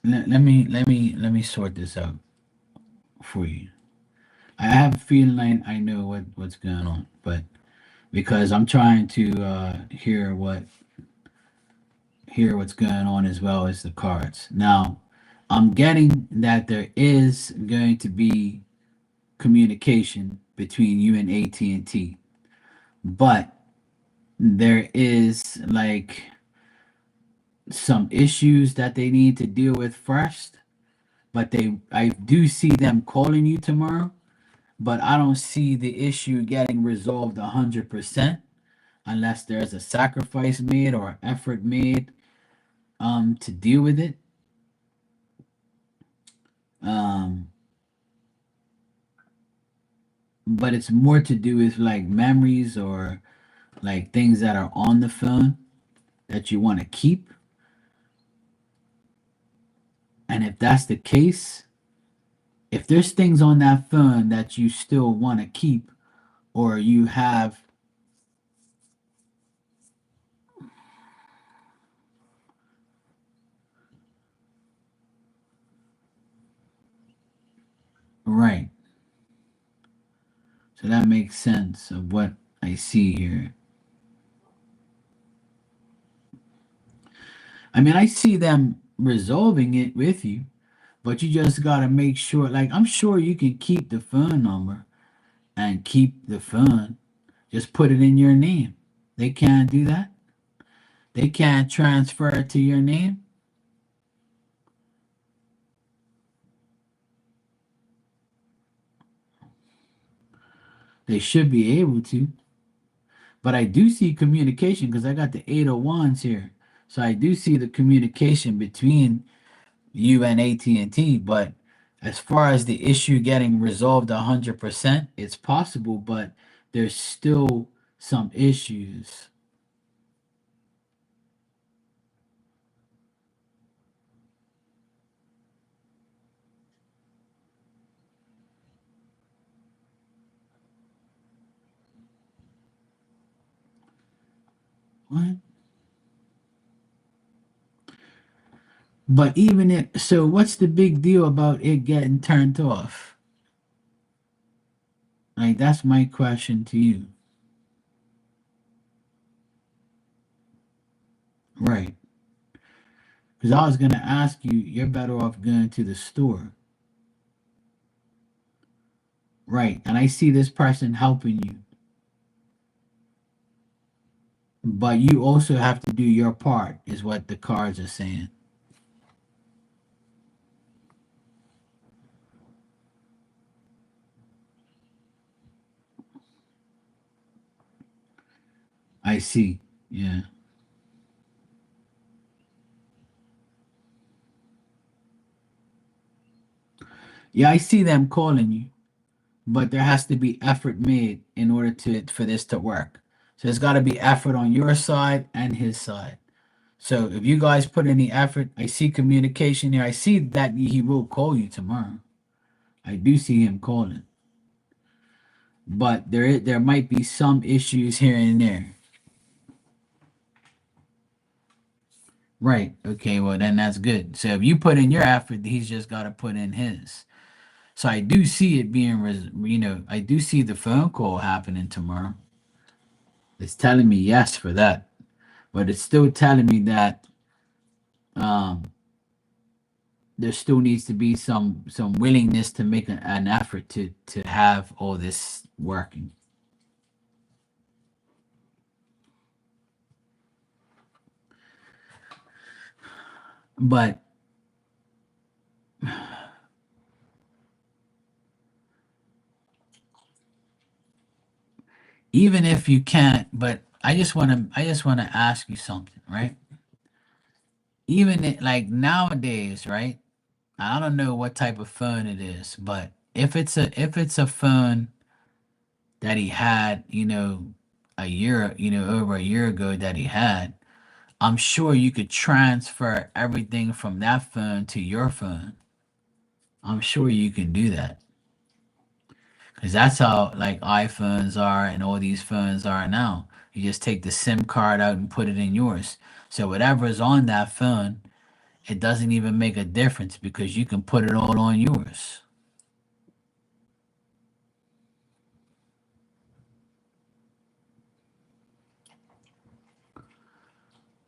Let me sort this out for you. I have a feeling I know what's going on, but because I'm trying to hear what's going on as well as the cards. Now, I'm getting that there is going to be communication between you and AT&T, but there is like some issues that they need to deal with first. But I do see them calling you tomorrow, but I don't see the issue getting resolved 100% unless there's a sacrifice made or effort made to deal with it. Um, but it's more to do with like memories or like things that are on the phone that you want to keep. And if that's the case, if there's things on that phone that you still want to keep or you have, right. So that makes sense of what I see here. I mean, I see them resolving it with you, but you just got to make sure. Like, I'm sure you can keep the phone number and keep the phone. Just put it in your name. They can't do that. They can't transfer it to your name. They should be able to. But I do see communication because I got the 801s here. So I do see the communication between you and AT&T, but as far as the issue getting resolved 100%, it's possible, but there's still some issues. What? But even if so, what's the big deal about it getting turned off? Like that's my question to you. Right. Because I was gonna ask you, you're better off going to the store. Right. And I see this person helping you. But you also have to do your part, is what the cards are saying. I see. Yeah. Yeah, I see them calling you, but there has to be effort made in order to for this to work. So there's got to be effort on your side and his side. So if you guys put any effort, I see communication here. I see that he will call you tomorrow. I do see him calling, but there might be some issues here and there. Right. Okay. Well, then that's good. So if you put in your effort, he's just got to put in his. So I do see it being, I do see the phone call happening tomorrow. It's telling me yes for that, but it's still telling me that um, there still needs to be some willingness to make an effort to have all this working. But even if you can't, but I just want to ask you something, right? Even like nowadays, right? I don't know what type of phone it is, but if it's a phone that he had, a year, over a year ago that he had, I'm sure you could transfer everything from that phone to your phone. I'm sure you can do that. Because that's how like iPhones are and all these phones are now. You just take the SIM card out and put it in yours. So whatever's on that phone, it doesn't even make a difference because you can put it all on yours.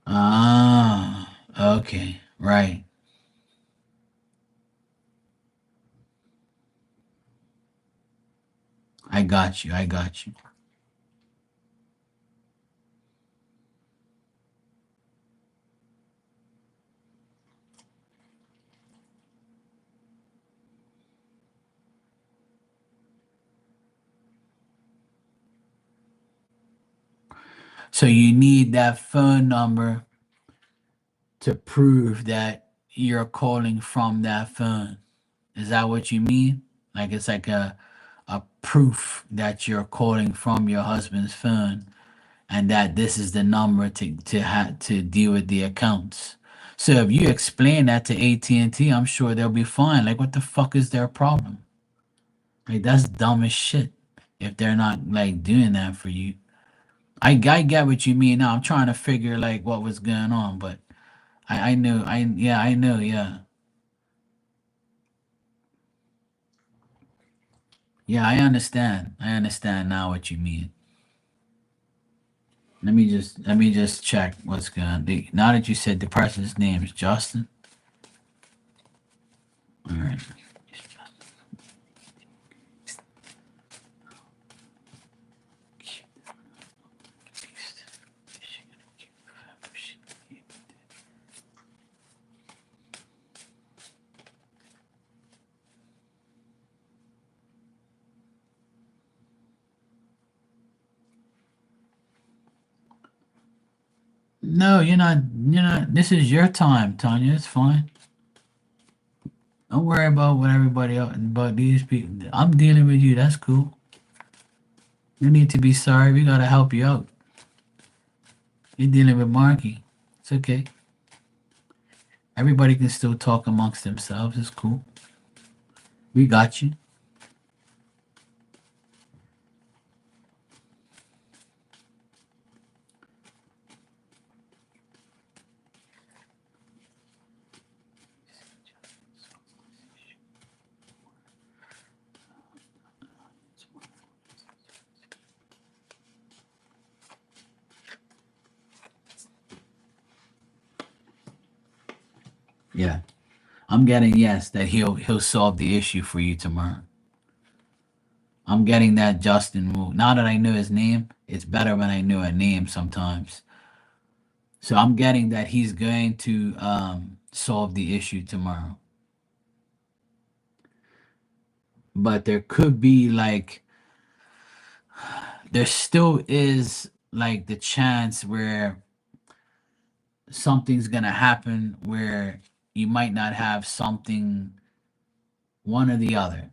Ah, okay, right. I got you. I got you. So you need that phone number to prove that you're calling from that phone. Is that what you mean? Like it's like a proof that you're calling from your husband's phone and that this is the number to deal with the accounts. So if you explain that to AT&T, I'm sure they'll be fine. Like what the fuck is their problem? Like that's dumb as shit if they're not like doing that for you. I get what you mean now. I'm trying to figure like what was going on, but I know I know, yeah. Yeah, I understand now what you mean. Let me just check what's going on. Now that you said the person's name is Justin. All right. No, you're not. You're not. This is your time, Tanya. It's fine. Don't worry about what everybody else, about these people. I'm dealing with you. That's cool. You need to be sorry. We gotta help you out. You're dealing with Marky. It's okay. Everybody can still talk amongst themselves. It's cool. We got you. Yeah. I'm getting yes that he'll solve the issue for you tomorrow. I'm getting that Justin will. Now that I know his name, it's better when I know a name sometimes. So I'm getting that he's going to solve the issue tomorrow. But there could be like there still is like the chance where something's gonna happen where you might not have something one or the other.